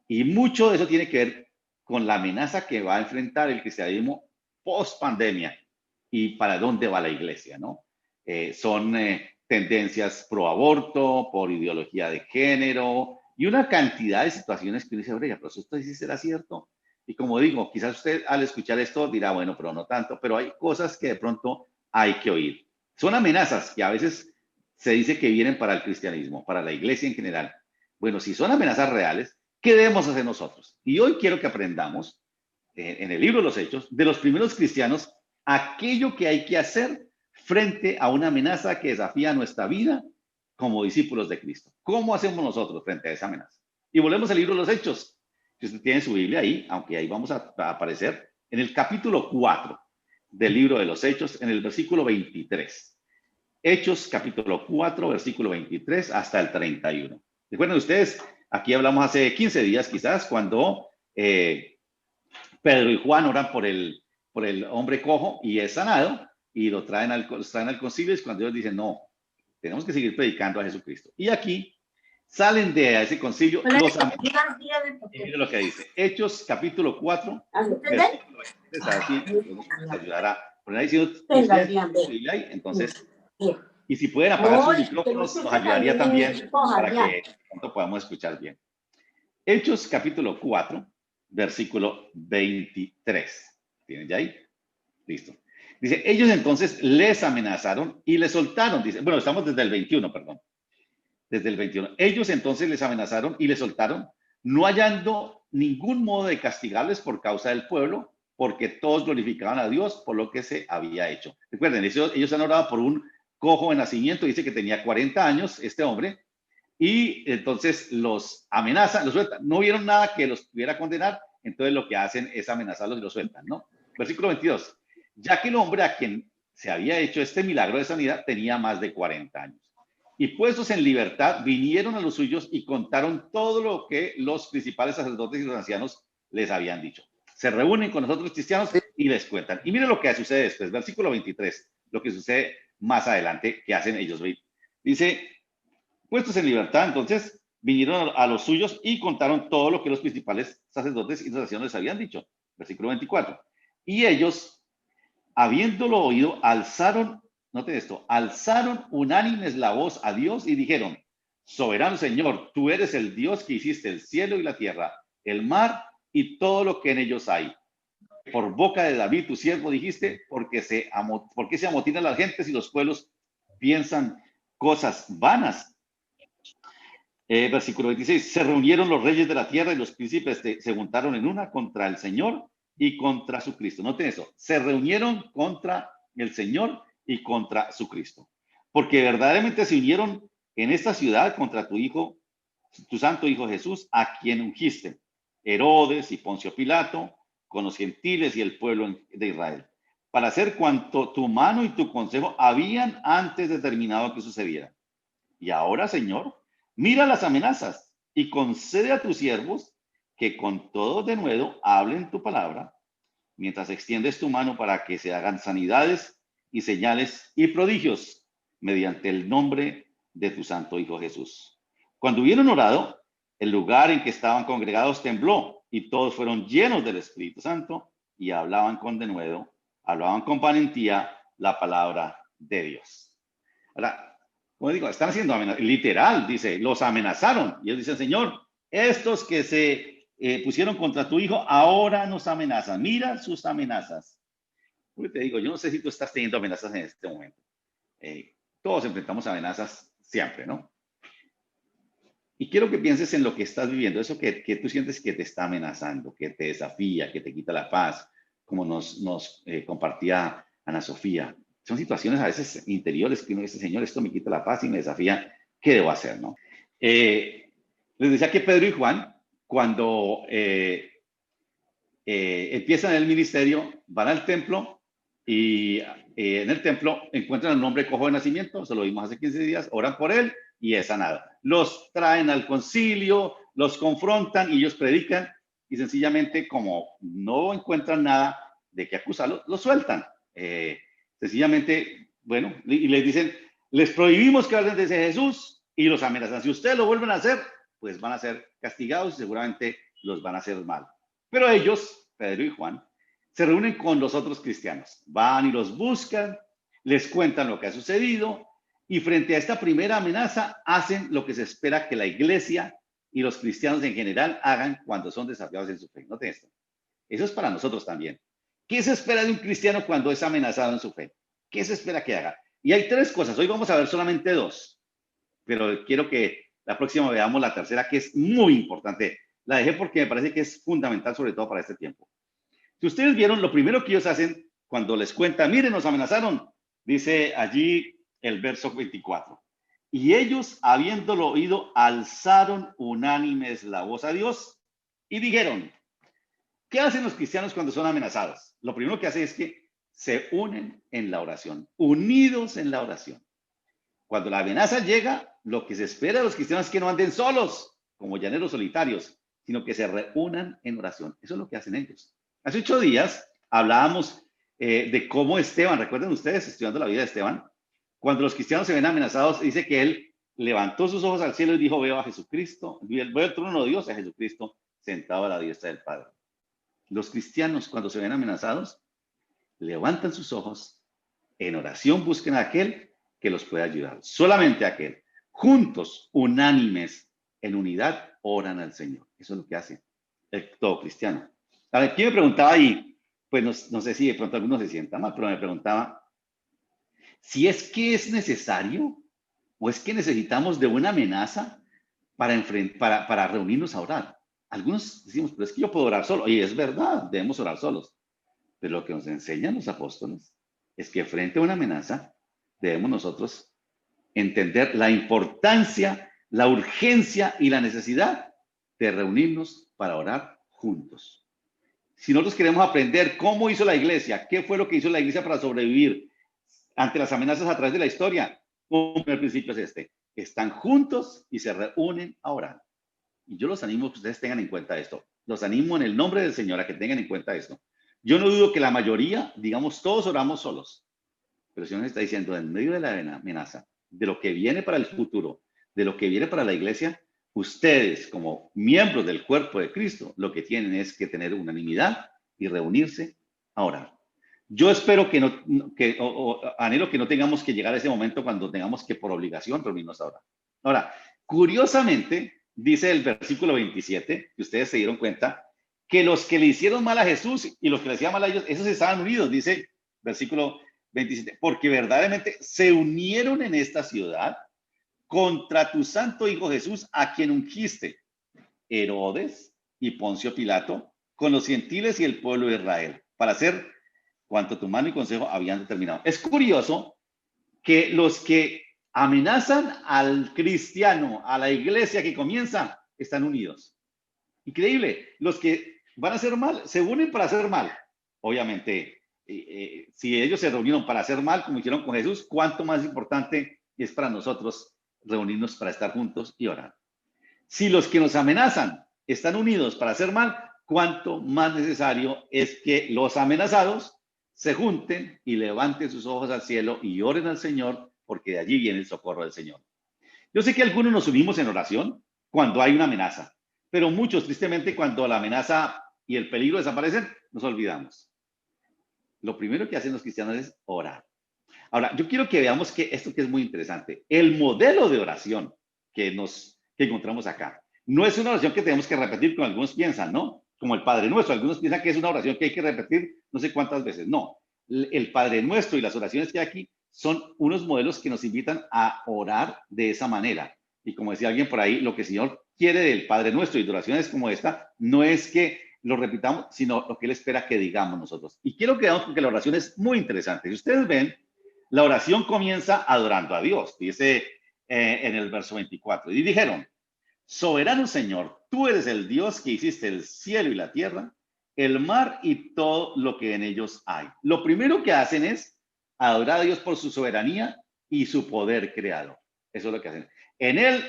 Y mucho de eso tiene que ver con la amenaza que va a enfrentar el cristianismo post pandemia y para dónde va la iglesia, ¿no? Son tendencias pro aborto, por ideología de género y una cantidad de situaciones que uno dice, oiga, pero esto sí será cierto. Y como digo, quizás usted al escuchar esto dirá, bueno, pero no tanto, pero hay cosas que de pronto hay que oír. Son amenazas que a veces se dice que vienen para el cristianismo, para la iglesia en general. Bueno, si son amenazas reales, ¿qué debemos hacer nosotros? Y hoy quiero que aprendamos en el libro de los Hechos de los primeros cristianos aquello que hay que hacer frente a una amenaza que desafía nuestra vida como discípulos de Cristo. ¿Cómo hacemos nosotros frente a esa amenaza? Y volvemos al libro de los Hechos. Si usted tiene su Biblia ahí, aunque ahí vamos a aparecer, en el capítulo 4 del libro de los Hechos, en el versículo 23. Hechos, capítulo 4, versículo 23 hasta el 31. Recuerden ustedes, aquí hablamos hace 15 días quizás, cuando Pedro y Juan oran por el hombre cojo y es sanado, y los traen al concilio, y cuando ellos dicen, no, tenemos que seguir predicando a Jesucristo. Y aquí salen de ese concilio, los amenazan. Y mire lo que dice, Hechos capítulo 4, versículo 23, así nos ayudará. Por ahí diciendo, entonces, y si pueden apagar sus micrófonos, nos ayudaría también para que pronto podamos escuchar bien. Hechos capítulo 4, versículo 23. ¿Tienen ya ahí? Listo. Dice, ellos entonces les amenazaron y les soltaron. Dice, bueno, estamos desde el 21, perdón. Desde el 21. Ellos entonces les amenazaron y les soltaron, no hallando ningún modo de castigarles por causa del pueblo, porque todos glorificaban a Dios por lo que se había hecho. Recuerden, ellos han orado por un cojo de nacimiento, dice que tenía 40 años este hombre, y entonces los amenazan, los sueltan. No vieron nada que los pudiera condenar, entonces lo que hacen es amenazarlos y los sueltan, ¿no? Versículo 22. Ya que el hombre a quien se había hecho este milagro de sanidad tenía más de 40 años. Y puestos en libertad, vinieron a los suyos y contaron todo lo que los principales sacerdotes y los ancianos les habían dicho. Se reúnen con los otros cristianos y les cuentan. Y miren lo que sucede después, versículo 23, lo que sucede más adelante que hacen ellos. Dice, puestos en libertad, entonces, vinieron a los suyos y contaron todo lo que los principales sacerdotes y los ancianos les habían dicho. Versículo 24. Y ellos, habiéndolo oído, alzaron, noten esto, alzaron unánimes la voz a Dios y dijeron, soberano Señor, tú eres el Dios que hiciste el cielo y la tierra, el mar y todo lo que en ellos hay. Por boca de David, tu siervo, dijiste, porque se amotinan las gentes y los pueblos piensan cosas vanas. Versículo 26, se reunieron los reyes de la tierra y los príncipes se juntaron en una contra el Señor y contra su Cristo. Noten eso, se reunieron contra el Señor y contra su Cristo. Porque verdaderamente se unieron en esta ciudad contra tu Hijo, tu santo Hijo Jesús, a quien ungiste, Herodes y Poncio Pilato, con los gentiles y el pueblo de Israel, para hacer cuanto tu mano y tu consejo habían antes determinado que sucediera. Y ahora, Señor, mira las amenazas y concede a tus siervos que con todo denuedo hablen tu palabra, mientras extiendes tu mano para que se hagan sanidades y señales y prodigios mediante el nombre de tu santo Hijo Jesús. Cuando hubieron orado, el lugar en que estaban congregados tembló y todos fueron llenos del Espíritu Santo y hablaban con denuedo, hablaban con valentía la palabra de Dios. Ahora, como digo, están haciendo literal, dice, los amenazaron. Y ellos dicen, Señor, estos que se pusieron contra tu Hijo ahora nos amenazan. Mira sus amenazas. Porque te digo, yo no sé si tú estás teniendo amenazas en este momento. Todos enfrentamos amenazas siempre, ¿no? Y quiero que pienses en lo que estás viviendo, eso que tú sientes que te está amenazando, que te desafía, que te quita la paz, como nos compartía Ana Sofía. Son situaciones a veces interiores que uno dice, Señor, esto me quita la paz y me desafía, ¿qué debo hacer, no? Les decía que Pedro y Juan, cuando empiezan el ministerio, van al templo y en el templo encuentran al hombre cojo de nacimiento, se lo vimos hace 15 días, oran por él y es sanado. Los traen al concilio, los confrontan y ellos predican y sencillamente como no encuentran nada de qué acusarlo, los sueltan. Sencillamente, bueno, y les dicen, les prohibimos que hablen de ese Jesús y los amenazan. Si ustedes lo vuelven a hacer, pues van a ser castigados y seguramente los van a hacer mal. Pero ellos, Pedro y Juan, se reúnen con los otros cristianos. Van y los buscan, les cuentan lo que ha sucedido y frente a esta primera amenaza hacen lo que se espera que la iglesia y los cristianos en general hagan cuando son desafiados en su fe. Noten esto. Eso es para nosotros también. ¿Qué se espera de un cristiano cuando es amenazado en su fe? ¿Qué se espera que haga? Y hay tres cosas. Hoy vamos a ver solamente dos, pero quiero que la próxima veamos la tercera, que es muy importante. La dejé porque me parece que es fundamental, sobre todo para este tiempo. Si ustedes vieron, lo primero que ellos hacen cuando les cuentan, miren, nos amenazaron, dice allí el verso 24. Y ellos, habiéndolo oído, alzaron unánimes la voz a Dios y dijeron, ¿qué hacen los cristianos cuando son amenazados? Lo primero que hacen es que se unen en la oración, unidos en la oración. Cuando la amenaza llega, lo que se espera de los cristianos es que no anden solos, como llaneros solitarios, sino que se reúnan en oración. Eso es lo que hacen ellos. Hace 8 días hablábamos de cómo Esteban, recuerden ustedes, estudiando la vida de Esteban, cuando los cristianos se ven amenazados, dice que él levantó sus ojos al cielo y dijo, veo a Jesucristo, veo el trono de Dios, a Jesucristo sentado a la diestra del Padre. Los cristianos, cuando se ven amenazados, levantan sus ojos, en oración busquen a aquel que los pueda ayudar, solamente a aquel. Juntos, unánimes, en unidad, oran al Señor. Eso es lo que hace todo cristiano. A ver, ¿quién me preguntaba ahí? Pues no sé si de pronto alguno se sienta mal, pero me preguntaba si es que es necesario o es que necesitamos de una amenaza para reunirnos a orar. Algunos decimos, pero es que yo puedo orar solo. Y es verdad, debemos orar solos. Pero lo que nos enseñan los apóstoles es que frente a una amenaza debemos nosotros entender la importancia, la urgencia y la necesidad de reunirnos para orar juntos. Si nosotros queremos aprender cómo hizo la iglesia, qué fue lo que hizo la iglesia para sobrevivir ante las amenazas a través de la historia, un primer principio es este: están juntos y se reúnen a orar. Y yo los animo a que ustedes tengan en cuenta esto. Los animo en el nombre del Señor a que tengan en cuenta esto. Yo no dudo que la mayoría, digamos, todos oramos solos. Pero el Señor nos está diciendo, en medio de la amenaza, de lo que viene para el futuro, de lo que viene para la iglesia, ustedes como miembros del cuerpo de Cristo, lo que tienen es que tener unanimidad y reunirse a orar. Yo espero anhelo que no tengamos que llegar a ese momento cuando tengamos que por obligación reunirnos a orar. Ahora, curiosamente, dice el versículo 27, que ustedes se dieron cuenta, que los que le hicieron mal a Jesús y los que le hacían mal a ellos, esos estaban unidos, dice versículo 27, porque verdaderamente se unieron en esta ciudad contra tu santo Hijo Jesús, a quien ungiste, Herodes y Poncio Pilato, con los gentiles y el pueblo de Israel, para hacer cuanto tu mano y consejo habían determinado. Es curioso que los que amenazan al cristiano, a la iglesia que comienza, están unidos. Increíble. Los que van a hacer mal, se unen para hacer mal. Obviamente, si ellos se reunieron para hacer mal, como hicieron con Jesús, cuánto más importante es para nosotros reunirnos para estar juntos y orar. Si los que nos amenazan están unidos para hacer mal, cuánto más necesario es que los amenazados se junten y levanten sus ojos al cielo y oren al Señor, porque de allí viene el socorro del Señor. Yo sé que algunos nos unimos en oración cuando hay una amenaza, pero muchos, tristemente, cuando la amenaza y el peligro desaparecen, nos olvidamos. Lo primero que hacen los cristianos es orar. Ahora, yo quiero que veamos que esto que es muy interesante. El modelo de oración que encontramos acá no es una oración que tenemos que repetir como algunos piensan, ¿no? Como el Padre Nuestro. Algunos piensan que es una oración que hay que repetir no sé cuántas veces. No, el Padre Nuestro y las oraciones que hay aquí son unos modelos que nos invitan a orar de esa manera. Y como decía alguien por ahí, lo que el Señor quiere del Padre Nuestro y de oraciones como esta no es que lo repitamos, sino lo que Él espera que digamos nosotros. Y quiero que veamos porque la oración es muy interesante. Si ustedes ven, la oración comienza adorando a Dios. Dice en el verso 24. Y dijeron: soberano Señor, tú eres el Dios que hiciste el cielo y la tierra, el mar y todo lo que en ellos hay. Lo primero que hacen es adorar a Dios por su soberanía y su poder creador. Eso es lo que hacen. En Él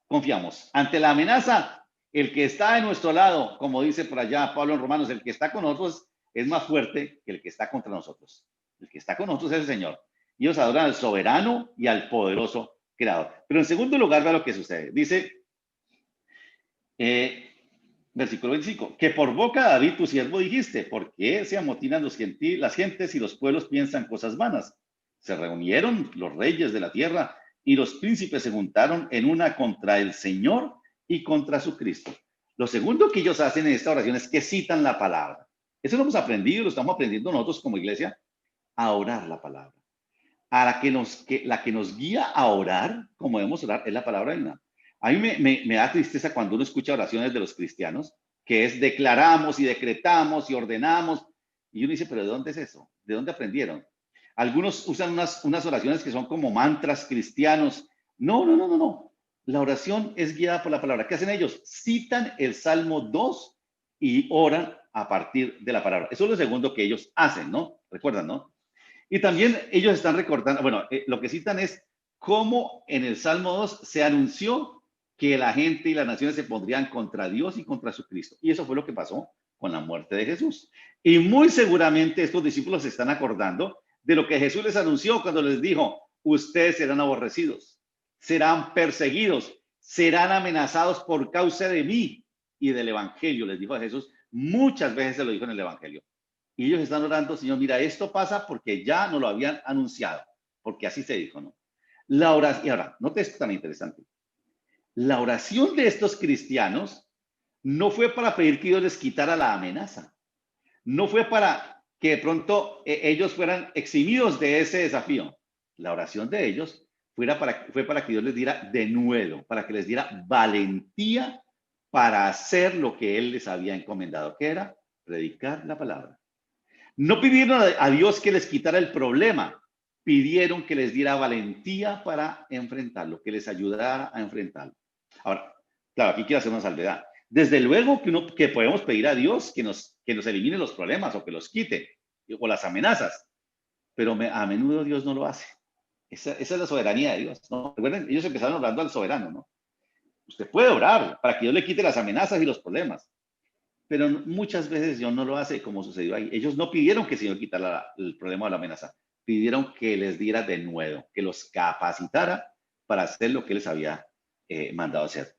confiamos. Ante la amenaza, el que está de nuestro lado, como dice por allá Pablo en Romanos, el que está con nosotros es más fuerte que el que está contra nosotros. El que está con nosotros es el Señor. Y ellos adoran al soberano y al poderoso creador. Pero en segundo lugar, vea lo que sucede. Dice, versículo 25, que por boca de David tu siervo dijiste, ¿por qué se amotinan las gentes y los pueblos piensan cosas vanas? Se reunieron los reyes de la tierra y los príncipes se juntaron en una contra el Señor y contra su Cristo. Lo segundo que ellos hacen en esta oración es que citan la palabra. Eso lo hemos aprendido, lo estamos aprendiendo nosotros como iglesia, a orar la palabra. La que nos guía a orar, como debemos orar, es la palabra de Dios. A mí me da tristeza cuando uno escucha oraciones de los cristianos, que es declaramos y decretamos y ordenamos. Y uno dice, ¿pero de dónde es eso? ¿De dónde aprendieron? Algunos usan unas oraciones que son como mantras cristianos. No. La oración es guiada por la palabra. ¿Qué hacen ellos? Citan el Salmo 2 y oran a partir de la palabra. Eso es lo segundo que ellos hacen, ¿no? ¿Recuerdan, no? Y también ellos están recordando, lo que citan es cómo en el Salmo 2 se anunció que la gente y las naciones se pondrían contra Dios y contra su Cristo. Y eso fue lo que pasó con la muerte de Jesús. Y muy seguramente estos discípulos se están acordando de lo que Jesús les anunció cuando les dijo, ustedes serán aborrecidos, serán perseguidos, serán amenazados por causa de mí y del evangelio, les dijo a Jesús. Muchas veces se lo dijo en el evangelio. Y ellos están orando, Señor, mira, esto pasa porque ya nos lo habían anunciado, porque así se dijo, ¿no? La oración, y ahora, note esto tan interesante. La oración de estos cristianos no fue para pedir que Dios les quitara la amenaza. No fue para que de pronto ellos fueran eximidos de ese desafío. La oración de ellos fue para que Dios les diera denuedo, para que les diera valentía para hacer lo que Él les había encomendado, que era predicar la palabra. No pidieron a Dios que les quitara el problema, pidieron que les diera valentía para enfrentarlo, que les ayudara a enfrentarlo. Ahora, claro, aquí quiero hacer una salvedad. Desde luego que podemos pedir a Dios que nos elimine los problemas o que los quite, o las amenazas, pero a menudo Dios no lo hace. Esa es la soberanía de Dios, ¿no? Recuerden, ellos empezaron orando al soberano, ¿no? Usted puede orar para que Dios le quite las amenazas y los problemas, pero muchas veces Dios no lo hace como sucedió ahí. Ellos no pidieron que el Señor quitara el problema o la amenaza, pidieron que les diera denuedo, que los capacitara para hacer lo que les había mandado hacer.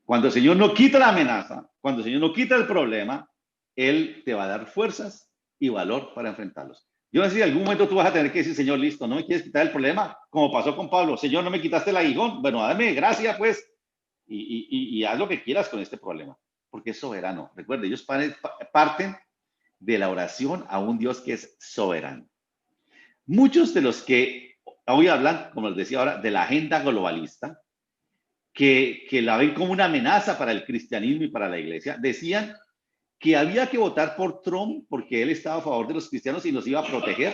Cuando el Señor no quita la amenaza, cuando el Señor no quita el problema, Él te va a dar fuerzas y valor para enfrentarlos. Yo no sé si en algún momento tú vas a tener que decir, Señor, listo, no me quieres quitar el problema, como pasó con Pablo. Señor, no me quitaste el aguijón. Bueno, dame gracia, pues, y haz lo que quieras con este problema, porque es soberano. Recuerde, ellos parten de la oración a un Dios que es soberano. Muchos de los que hoy hablan, como les decía ahora, de la agenda globalista, que la ven como una amenaza para el cristianismo y para la iglesia, decían que había que votar por Trump porque él estaba a favor de los cristianos y los iba a proteger,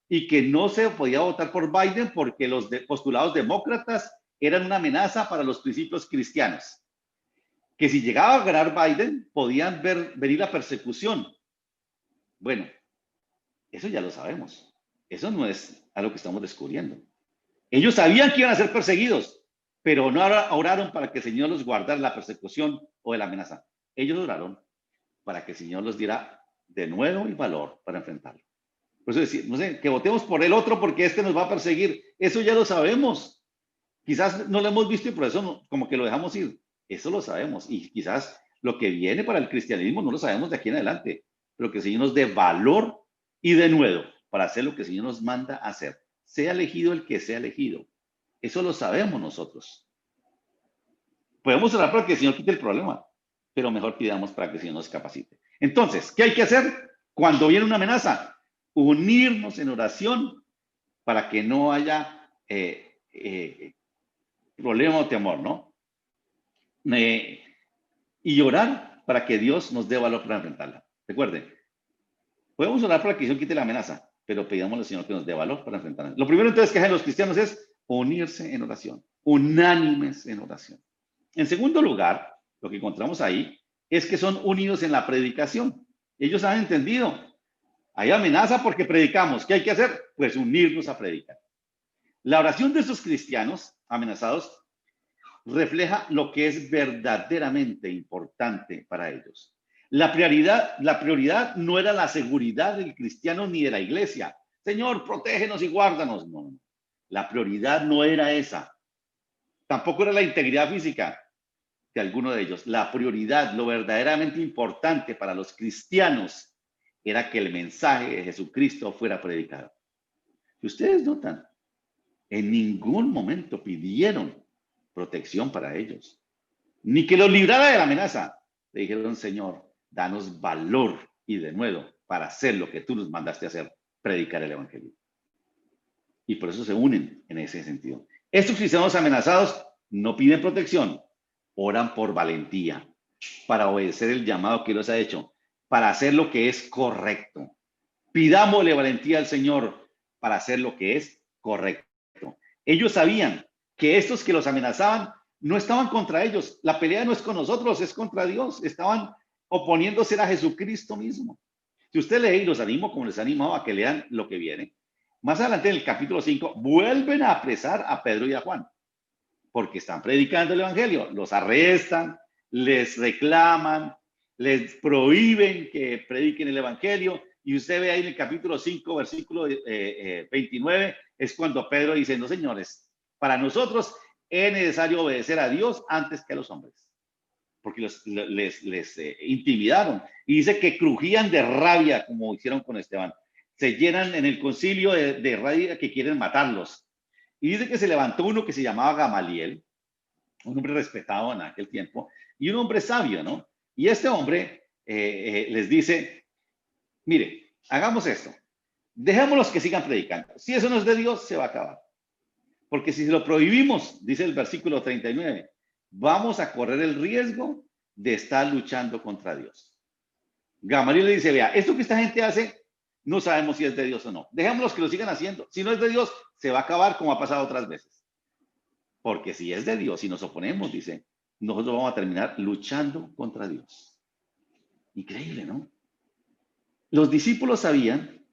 y que no se podía votar por Biden porque los postulados demócratas eran una amenaza para los principios cristianos, que si llegaba a ganar Biden podían venir la persecución. Bueno, eso ya lo sabemos, eso no es algo que estamos descubriendo. Ellos sabían que iban a ser perseguidos, pero no oraron para que el Señor los guardara la persecución o de la amenaza. Ellos oraron para que el Señor los diera de nuevo y valor para enfrentarlo. Por eso decir, no sé, que votemos por el otro porque este nos va a perseguir. Eso ya lo sabemos. Quizás no lo hemos visto y por eso como que lo dejamos ir. Eso lo sabemos. Y quizás lo que viene para el cristianismo no lo sabemos de aquí en adelante. Pero que el Señor nos dé valor y denuedo para hacer lo que el Señor nos manda a hacer. Sea elegido el que sea elegido. Eso lo sabemos nosotros. Podemos orar para que el Señor quite el problema, pero mejor pidamos para que el Señor nos capacite. Entonces, ¿qué hay que hacer cuando viene una amenaza? Unirnos en oración para que no haya problema o temor, ¿no? Y orar para que Dios nos dé valor para enfrentarla. Recuerden, podemos orar para que el Señor quite la amenaza, pero pidamos al Señor que nos dé valor para enfrentarla. Lo primero entonces que hacen los cristianos es unirse en oración, unánimes en oración. En segundo lugar, lo que encontramos ahí es que son unidos en la predicación. Ellos han entendido, hay amenaza porque predicamos. ¿Qué hay que hacer? Pues unirnos a predicar. La oración de estos cristianos amenazados refleja lo que es verdaderamente importante para ellos. La prioridad no era la seguridad del cristiano ni de la iglesia. Señor, protégenos y guárdanos. No. La prioridad no era esa. Tampoco era la integridad física de alguno de ellos. La prioridad, lo verdaderamente importante para los cristianos, era que el mensaje de Jesucristo fuera predicado. Si ustedes notan, en ningún momento pidieron protección para ellos, ni que los librara de la amenaza. Le dijeron, Señor, danos valor y denuedo para hacer lo que tú nos mandaste a hacer, predicar el evangelio. Y por eso se unen en ese sentido. Estos cristianos amenazados no piden protección, oran por valentía, para obedecer el llamado que Dios ha hecho, para hacer lo que es correcto. Pidámosle valentía al Señor para hacer lo que es correcto. Ellos sabían que estos que los amenazaban no estaban contra ellos. La pelea no es con nosotros, es contra Dios. Estaban oponiéndose a Jesucristo mismo. Si usted lee, y los animo como les animo a que lean lo que viene, más adelante en el capítulo 5, vuelven a apresar a Pedro y a Juan, porque están predicando el evangelio. Los arrestan, les reclaman, les prohíben que prediquen el evangelio. Y usted ve ahí en el capítulo 5, versículo 29, es cuando Pedro dice, no señores, para nosotros es necesario obedecer a Dios antes que a los hombres, porque les intimidaron. Y dice que crujían de rabia, como hicieron con Esteban. Se llenan en el concilio de rabia que quieren matarlos. Y dice que se levantó uno que se llamaba Gamaliel, un hombre respetado en aquel tiempo, y un hombre sabio, ¿no? Y este hombre les dice, mire, hagamos esto. Dejémoslos que sigan predicando. Si eso no es de Dios, se va a acabar. Porque si lo prohibimos, dice el versículo 39, vamos a correr el riesgo de estar luchando contra Dios. Gamaliel le dice, vea, esto que esta gente hace, no sabemos si es de Dios o no. Dejémoslos que lo sigan haciendo. Si no es de Dios, se va a acabar como ha pasado otras veces. Porque si es de Dios y nos oponemos, dice, nosotros vamos a terminar luchando contra Dios. Increíble, ¿no? Los discípulos sabían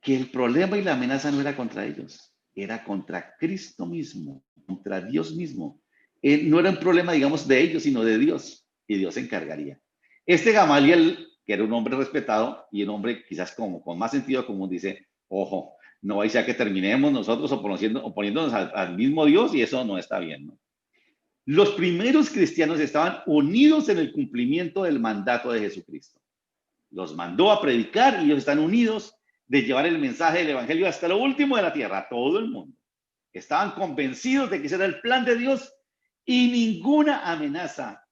que el problema y la amenaza no era contra ellos, era contra Cristo mismo, contra Dios mismo. No era un problema, digamos, de ellos, sino de Dios, y Dios se encargaría. Este Gamaliel, que era un hombre respetado y un hombre quizás como con más sentido común, dice, ojo, no vaya a ser que terminemos nosotros oponiéndonos al mismo Dios, y eso no está bien, ¿no? Los primeros cristianos estaban unidos en el cumplimiento del mandato de Jesucristo. Los mandó a predicar y ellos están unidos de llevar el mensaje del evangelio hasta lo último de la tierra, a todo el mundo. Estaban convencidos de que ese era el plan de Dios y ninguna amenaza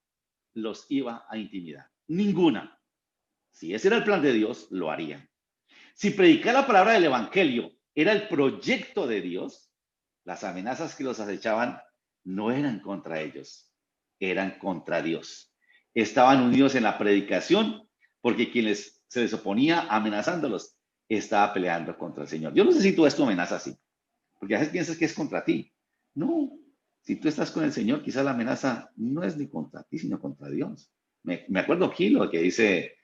los iba a intimidar. Ninguna. Si ese era el plan de Dios, lo harían. Si predicar la palabra del evangelio era el proyecto de Dios, las amenazas que los acechaban no eran contra ellos, eran contra Dios. Estaban unidos en la predicación porque quienes se les oponía amenazándolos estaba peleando contra el Señor. Yo no sé si tú ves tu amenaza así, porque a veces piensas que es contra ti. No, si tú estás con el Señor, quizás la amenaza no es ni contra ti, sino contra Dios. Me acuerdo aquí lo que dice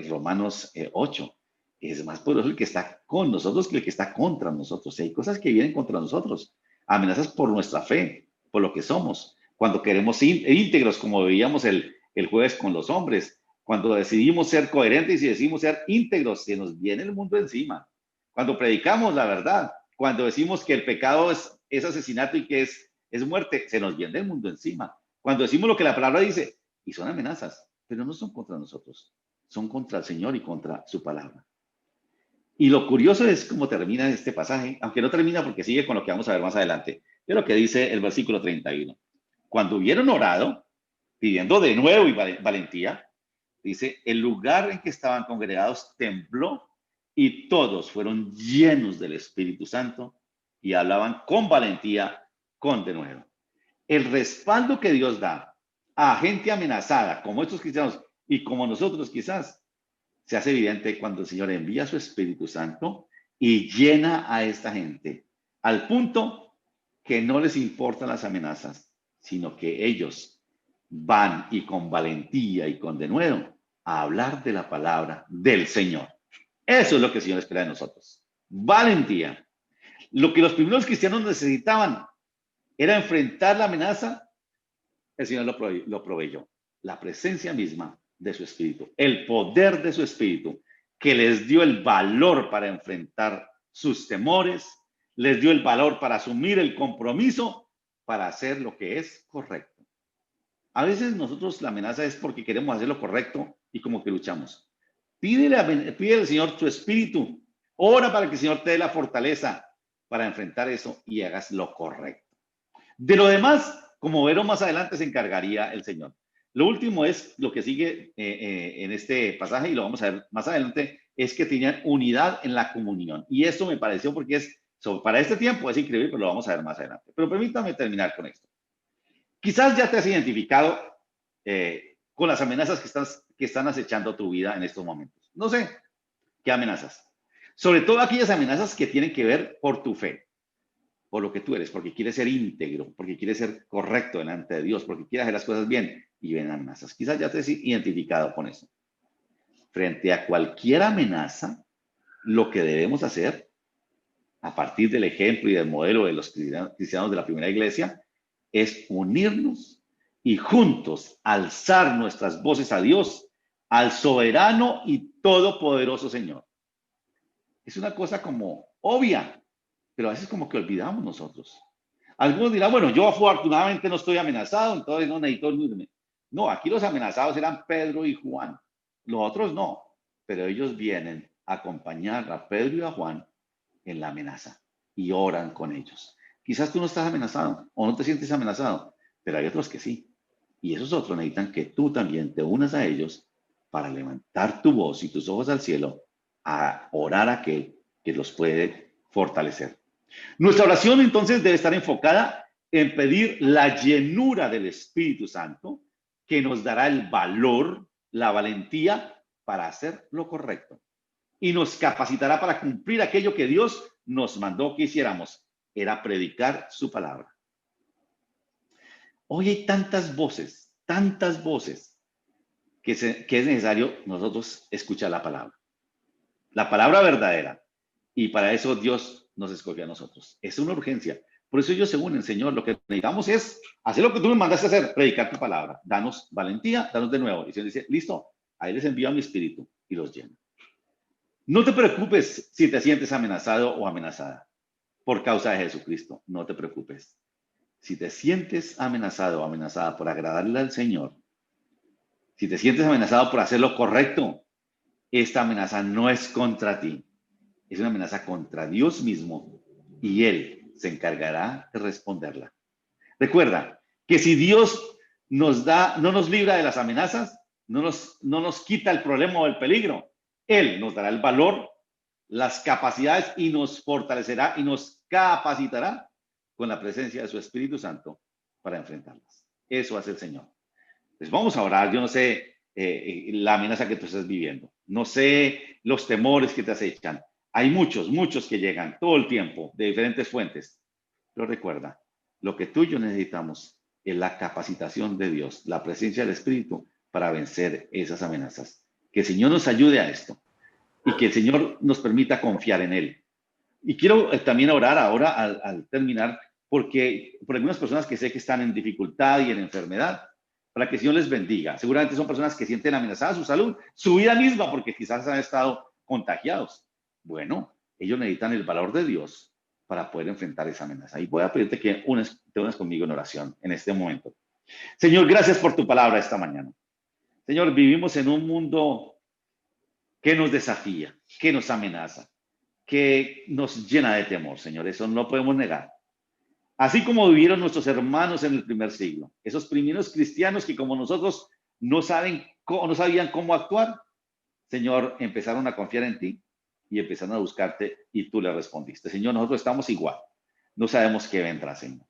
Romanos 8. Es más poderoso el que está con nosotros que el que está contra nosotros. Y hay cosas que vienen contra nosotros, amenazas por nuestra fe, por lo que somos. Cuando queremos ser íntegros, como veíamos el jueves con los hombres, cuando decidimos ser coherentes y decidimos ser íntegros, se nos viene el mundo encima. Cuando predicamos la verdad, cuando decimos que el pecado es asesinato y que es muerte, se nos viene el mundo encima. Cuando decimos lo que la palabra dice, y son amenazas, pero no son contra nosotros, son contra el Señor y contra su palabra. Y lo curioso es cómo termina este pasaje, aunque no termina porque sigue con lo que vamos a ver más adelante. Es lo que dice el versículo 31. Cuando hubieron orado, pidiendo de nuevo y valentía, dice, el lugar en que estaban congregados tembló y todos fueron llenos del Espíritu Santo y hablaban con valentía, con denuedo. El respaldo que Dios da a gente amenazada, como estos cristianos y como nosotros quizás, se hace evidente cuando el Señor envía su Espíritu Santo y llena a esta gente, al punto que no les importan las amenazas, sino que ellos van y con valentía y con denuedo a hablar de la palabra del Señor. Eso es lo que el Señor espera de nosotros. Valentía. Lo que los primeros cristianos necesitaban era enfrentar la amenaza. El Señor lo proveyó. La presencia misma de su Espíritu, el poder de su Espíritu, que les dio el valor para enfrentar sus temores, les dio el valor para asumir el compromiso, para hacer lo que es correcto. A veces nosotros la amenaza es porque queremos hacer lo correcto y como que luchamos. Pídele al Señor tu espíritu. Ora para que el Señor te dé la fortaleza para enfrentar eso y hagas lo correcto. De lo demás, como veremos más adelante, se encargaría el Señor. Lo último es lo que sigue en este pasaje y lo vamos a ver más adelante, es que tenían unidad en la comunión. Y esto me pareció porque para este tiempo es increíble, pero lo vamos a ver más adelante. Pero permítame terminar con esto. Quizás ya te has identificado con las amenazas que están acechando tu vida en estos momentos. No sé, ¿qué amenazas? Sobre todo aquellas amenazas que tienen que ver por tu fe, por lo que tú eres, porque quieres ser íntegro, porque quieres ser correcto delante de Dios, porque quieres hacer las cosas bien, y ven amenazas. Quizás ya te has identificado con eso. Frente a cualquier amenaza, lo que debemos hacer, a partir del ejemplo y del modelo de los cristianos de la primera iglesia, es unirnos y juntos alzar nuestras voces a Dios, al soberano y todopoderoso Señor. Es una cosa como obvia, pero a veces como que olvidamos nosotros. Algunos dirán, bueno, yo afortunadamente no estoy amenazado, entonces no necesito irme. No, aquí los amenazados eran Pedro y Juan. Los otros no, pero ellos vienen a acompañar a Pedro y a Juan en la amenaza y oran con ellos. Quizás tú no estás amenazado o no te sientes amenazado, pero hay otros que sí. Y esos otros necesitan que tú también te unas a ellos para levantar tu voz y tus ojos al cielo a orar a aquel que los puede fortalecer. Nuestra oración entonces debe estar enfocada en pedir la llenura del Espíritu Santo, que nos dará el valor, la valentía para hacer lo correcto y nos capacitará para cumplir aquello que Dios nos mandó que hiciéramos, era predicar su palabra. Hoy hay tantas voces que es necesario nosotros escuchar la palabra verdadera, y para eso Dios nos escogió a nosotros. Es una urgencia. Por eso ellos se unen, Señor, lo que necesitamos es hacer lo que tú me mandaste hacer, predicar tu palabra. Danos valentía, danos de nuevo. Y se dice, listo, ahí les envío a mi espíritu y los lleno. No te preocupes si te sientes amenazado o amenazada por causa de Jesucristo. No te preocupes. Si te sientes amenazado o amenazada por agradarle al Señor, si te sientes amenazado por hacer lo correcto, esta amenaza no es contra ti. Es una amenaza contra Dios mismo y Él se encargará de responderla. Recuerda que si Dios no nos libra de las amenazas, no nos quita el problema o el peligro, Él nos dará el valor, las capacidades y nos fortalecerá y nos capacitará con la presencia de su Espíritu Santo para enfrentarlas. Eso hace el Señor. Pues vamos a orar. Yo no sé la amenaza que tú estás viviendo. No sé los temores que te acechan. Hay muchos que llegan todo el tiempo de diferentes fuentes. Pero recuerda, lo que tú y yo necesitamos es la capacitación de Dios, la presencia del Espíritu para vencer esas amenazas. Que el Señor nos ayude a esto y que el Señor nos permita confiar en Él. Y quiero también orar ahora al terminar por algunas personas que sé que están en dificultad y en enfermedad, para que el Señor les bendiga. Seguramente son personas que sienten amenazada su salud, su vida misma, porque quizás han estado contagiados. Bueno, ellos necesitan el valor de Dios para poder enfrentar esa amenaza. Y voy a pedirte que te unas conmigo en oración en este momento. Señor, gracias por tu palabra esta mañana. Señor, vivimos en un mundo que nos desafía, que nos amenaza, que nos llena de temor, Señor. Eso no lo podemos negar. Así como vivieron nuestros hermanos en el primer siglo, esos primeros cristianos que como nosotros no sabían cómo actuar, Señor, empezaron a confiar en ti y empezaron a buscarte y tú le respondiste. Señor, nosotros estamos igual. No sabemos qué vendrá, Señor.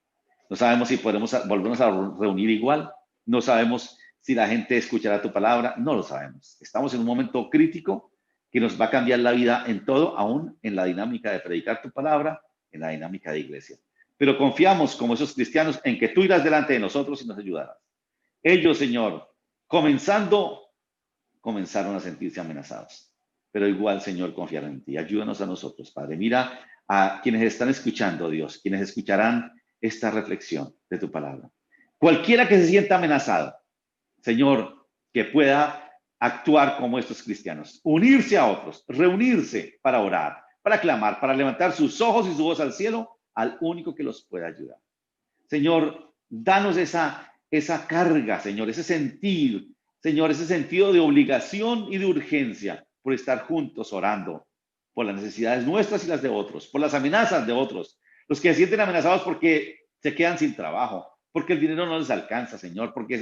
No sabemos si podremos volvernos a reunir igual. No sabemos si la gente escuchará tu palabra. No lo sabemos. Estamos en un momento crítico que nos va a cambiar la vida en todo, aún en la dinámica de predicar tu palabra, en la dinámica de iglesia. Pero confiamos como esos cristianos en que tú irás delante de nosotros y nos ayudarás. Ellos, Señor, comenzaron a sentirse amenazados. Pero igual, Señor, confiar en ti. Ayúdanos a nosotros, Padre. Mira a quienes están escuchando, Dios, quienes escucharán esta reflexión de tu palabra. Cualquiera que se sienta amenazado, Señor, que pueda actuar como estos cristianos, unirse a otros, reunirse para orar, para clamar, para levantar sus ojos y su voz al cielo, al único que los pueda ayudar. Señor, danos esa carga, Señor, ese sentir, Señor, ese sentido de obligación y de urgencia por estar juntos orando por las necesidades nuestras y las de otros, por las amenazas de otros, los que se sienten amenazados porque se quedan sin trabajo, porque el dinero no les alcanza, Señor, porque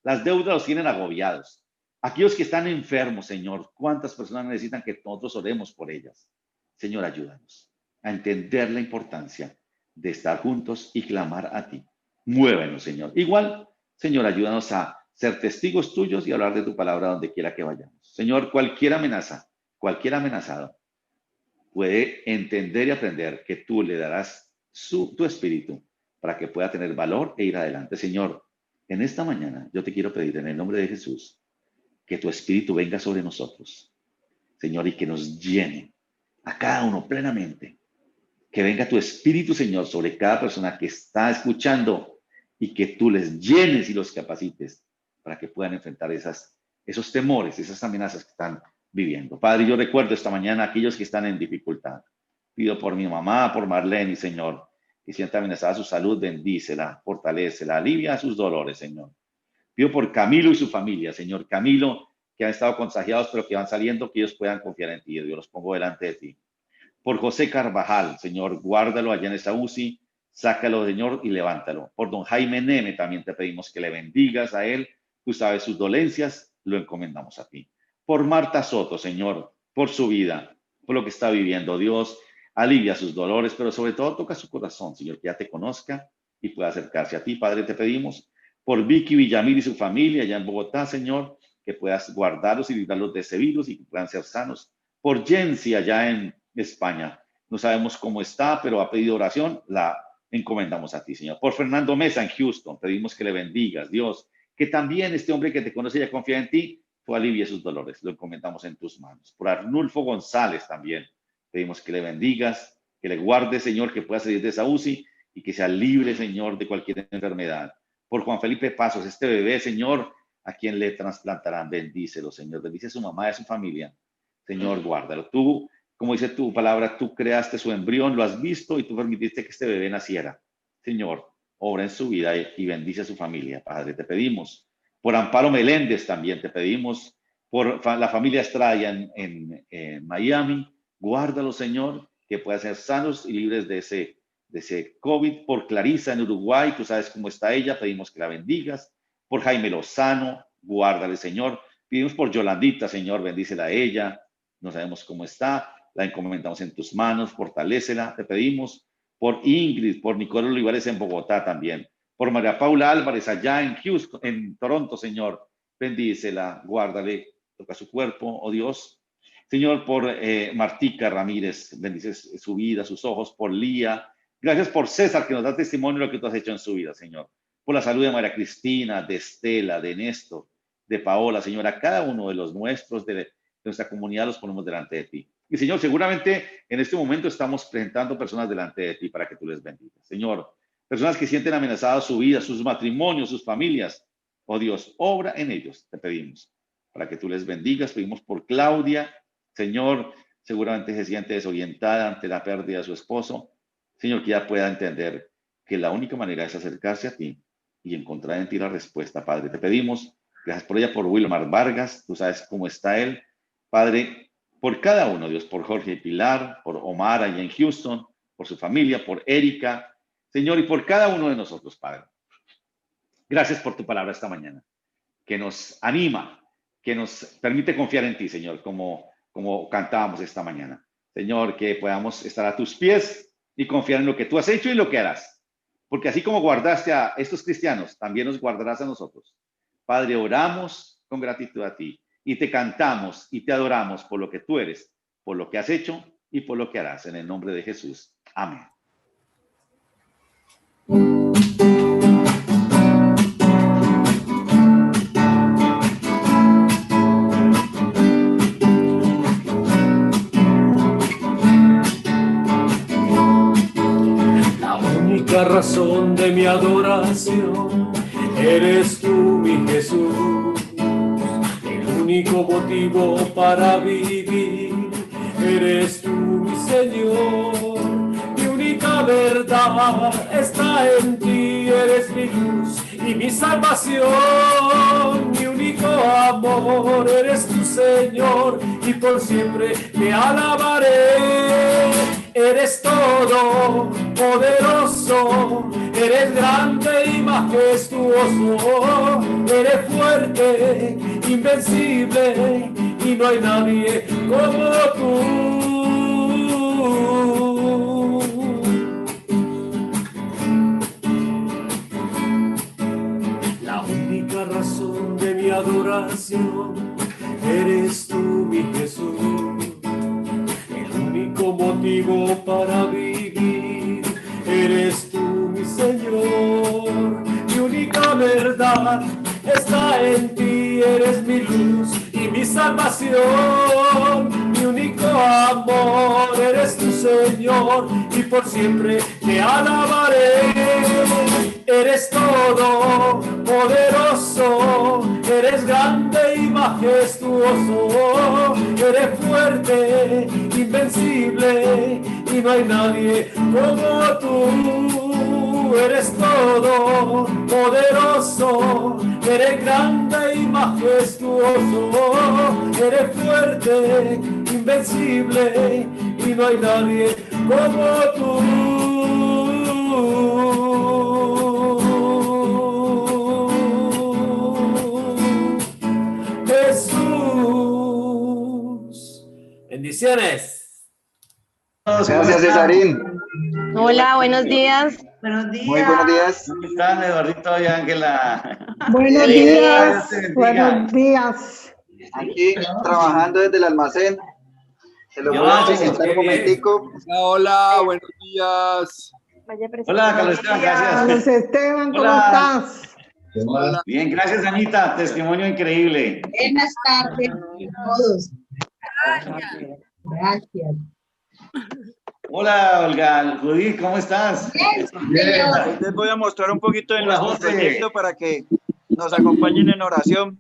las deudas los tienen agobiados. Aquellos que están enfermos, Señor, ¿cuántas personas necesitan que nosotros oremos por ellas? Señor, ayúdanos a entender la importancia de estar juntos y clamar a ti. Muévenos, Señor. Igual, Señor, ayúdanos a ser testigos tuyos y hablar de tu palabra donde quiera que vayamos. Señor, cualquier amenaza, cualquier amenazado puede entender y aprender que tú le darás tu espíritu para que pueda tener valor e ir adelante. Señor, en esta mañana yo te quiero pedir en el nombre de Jesús que tu espíritu venga sobre nosotros, Señor, y que nos llene a cada uno plenamente. Que venga tu espíritu, Señor, sobre cada persona que está escuchando y que tú les llenes y los capacites para que puedan enfrentar esos temores, esas amenazas que están viviendo. Padre, yo recuerdo esta mañana a aquellos que están en dificultad. Pido por mi mamá, por Marlene, Señor, que sienta amenazada su salud, bendícela, fortalécela, alivia sus dolores, Señor. Pido por Camilo y su familia, Señor. Camilo, que han estado contagiados, pero que van saliendo, que ellos puedan confiar en ti. Dios, los pongo delante de ti. Por José Carvajal, Señor, guárdalo allá en esa UCI, sácalo, Señor, y levántalo. Por don Jaime Neme también te pedimos que le bendigas a él. Tú sabes sus dolencias, lo encomendamos a ti. Por Marta Soto, Señor, por su vida, por lo que está viviendo, Dios, alivia sus dolores, pero sobre todo toca su corazón, Señor, que ya te conozca y pueda acercarse a ti. Padre, te pedimos por Vicky Villamil y su familia allá en Bogotá, Señor, que puedas guardarlos y librarlos de ese virus y que puedan ser sanos. Por Jensi allá en España, no sabemos cómo está, pero ha pedido oración, la encomendamos a ti, Señor. Por Fernando Mesa en Houston, pedimos que le bendigas, Dios, que también este hombre que te conoce y confía en ti, tú alivie sus dolores, lo encomendamos en tus manos. Por Arnulfo González también, pedimos que le bendigas, que le guardes, Señor, que pueda salir de esa UCI y que sea libre, Señor, de cualquier enfermedad. Por Juan Felipe Pasos, este bebé, Señor, a quien le trasplantarán, bendícelo, Señor, bendice a su mamá y a su familia. Señor, guárdalo. Tú, como dice tu palabra, tú creaste su embrión, lo has visto y tú permitiste que este bebé naciera. Señor, obra en su vida y bendice a su familia, Padre, te pedimos. Por Amparo Meléndez también te pedimos. Por la familia Estrella en Miami, guárdalo, Señor, que puedan ser sanos y libres de ese COVID. Por Clarisa en Uruguay, tú sabes cómo está ella, pedimos que la bendigas. Por Jaime Lozano, guárdale, Señor. Pedimos por Yolandita, Señor, bendícela a ella. No sabemos cómo está, la encomendamos en tus manos, fortalécela, te pedimos. Por Ingrid, por Nicole Olivares en Bogotá también. Por María Paula Álvarez allá en Houston, en Toronto, Señor, bendícela, guárdale, toca su cuerpo, oh Dios. Señor, por Martica Ramírez, bendices su vida, sus ojos, por Lía. Gracias por César, que nos da testimonio de lo que tú has hecho en su vida, Señor. Por la salud de María Cristina, de Estela, de Néstor, de Paola, Señor, a cada uno de los nuestros, de nuestra comunidad, los ponemos delante de ti. Y, Señor, seguramente en este momento estamos presentando personas delante de ti para que tú les bendigas. Señor, personas que sienten amenazadas su vida, sus matrimonios, sus familias. Oh Dios, obra en ellos, te pedimos, para que tú les bendigas. Pedimos por Claudia. Señor, seguramente se siente desorientada ante la pérdida de su esposo. Señor, que ya pueda entender que la única manera es acercarse a ti y encontrar en ti la respuesta, Padre. Te pedimos, gracias por ella, por Wilmar Vargas, tú sabes cómo está él. Padre, por cada uno, Dios, por Jorge y Pilar, por Omar allá en Houston, por su familia, por Erika, Señor, y por cada uno de nosotros, Padre. Gracias por tu palabra esta mañana, que nos anima, que nos permite confiar en ti, Señor, como cantábamos esta mañana. Señor, que podamos estar a tus pies y confiar en lo que tú has hecho y lo que harás. Porque así como guardaste a estos cristianos, también nos guardarás a nosotros. Padre, oramos con gratitud a ti y te cantamos y te adoramos por lo que tú eres, por lo que has hecho y por lo que harás. En el nombre de Jesús. Amén. La razón de mi adoración eres tú, mi Jesús. El único motivo para vivir eres tú, mi Señor. Mi única verdad está en ti, eres mi luz y mi salvación. Mi único amor eres tu, Señor, y por siempre te alabaré. Eres todo poderoso, eres grande y majestuoso, eres fuerte, invencible, y no hay nadie como tú. La única razón de mi adoración eres tú, mi Jesús. Motivo para vivir eres tú, mi Señor. Mi única verdad está en ti, eres mi luz y mi salvación. Mi único amor eres tu, Señor, y por siempre te alabaré. Eres todo poderoso, eres grande y majestuoso, eres fuerte, invencible, y y no hay nadie como tú. Eres todo poderoso, eres grande y majestuoso, eres fuerte, invencible y no hay nadie como tú. Jesús. Bendiciones. Gracias, Cesarín. Hola, buenos días. Buenos días. Muy buenos días. ¿Cómo están, Eduardito y Ángela? Buenos Dios días. te bendiga. Buenos días. Aquí trabajando desde el almacén. Se lo voy a Gracias, presentar qué un momentico. Hola, buenos días. Hola, Carlos Esteban, gracias. Carlos Esteban, ¿cómo Hola. estás? Bien, gracias, Anita. Testimonio increíble. Buenas tardes a todos. Gracias. Hola, Olga. Judith, ¿cómo estás? Bien. Les voy a mostrar un poquito de Hola, nuestro José. proyecto para que nos acompañen en oración.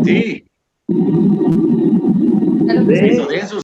Sí. Claro que sí. Den sus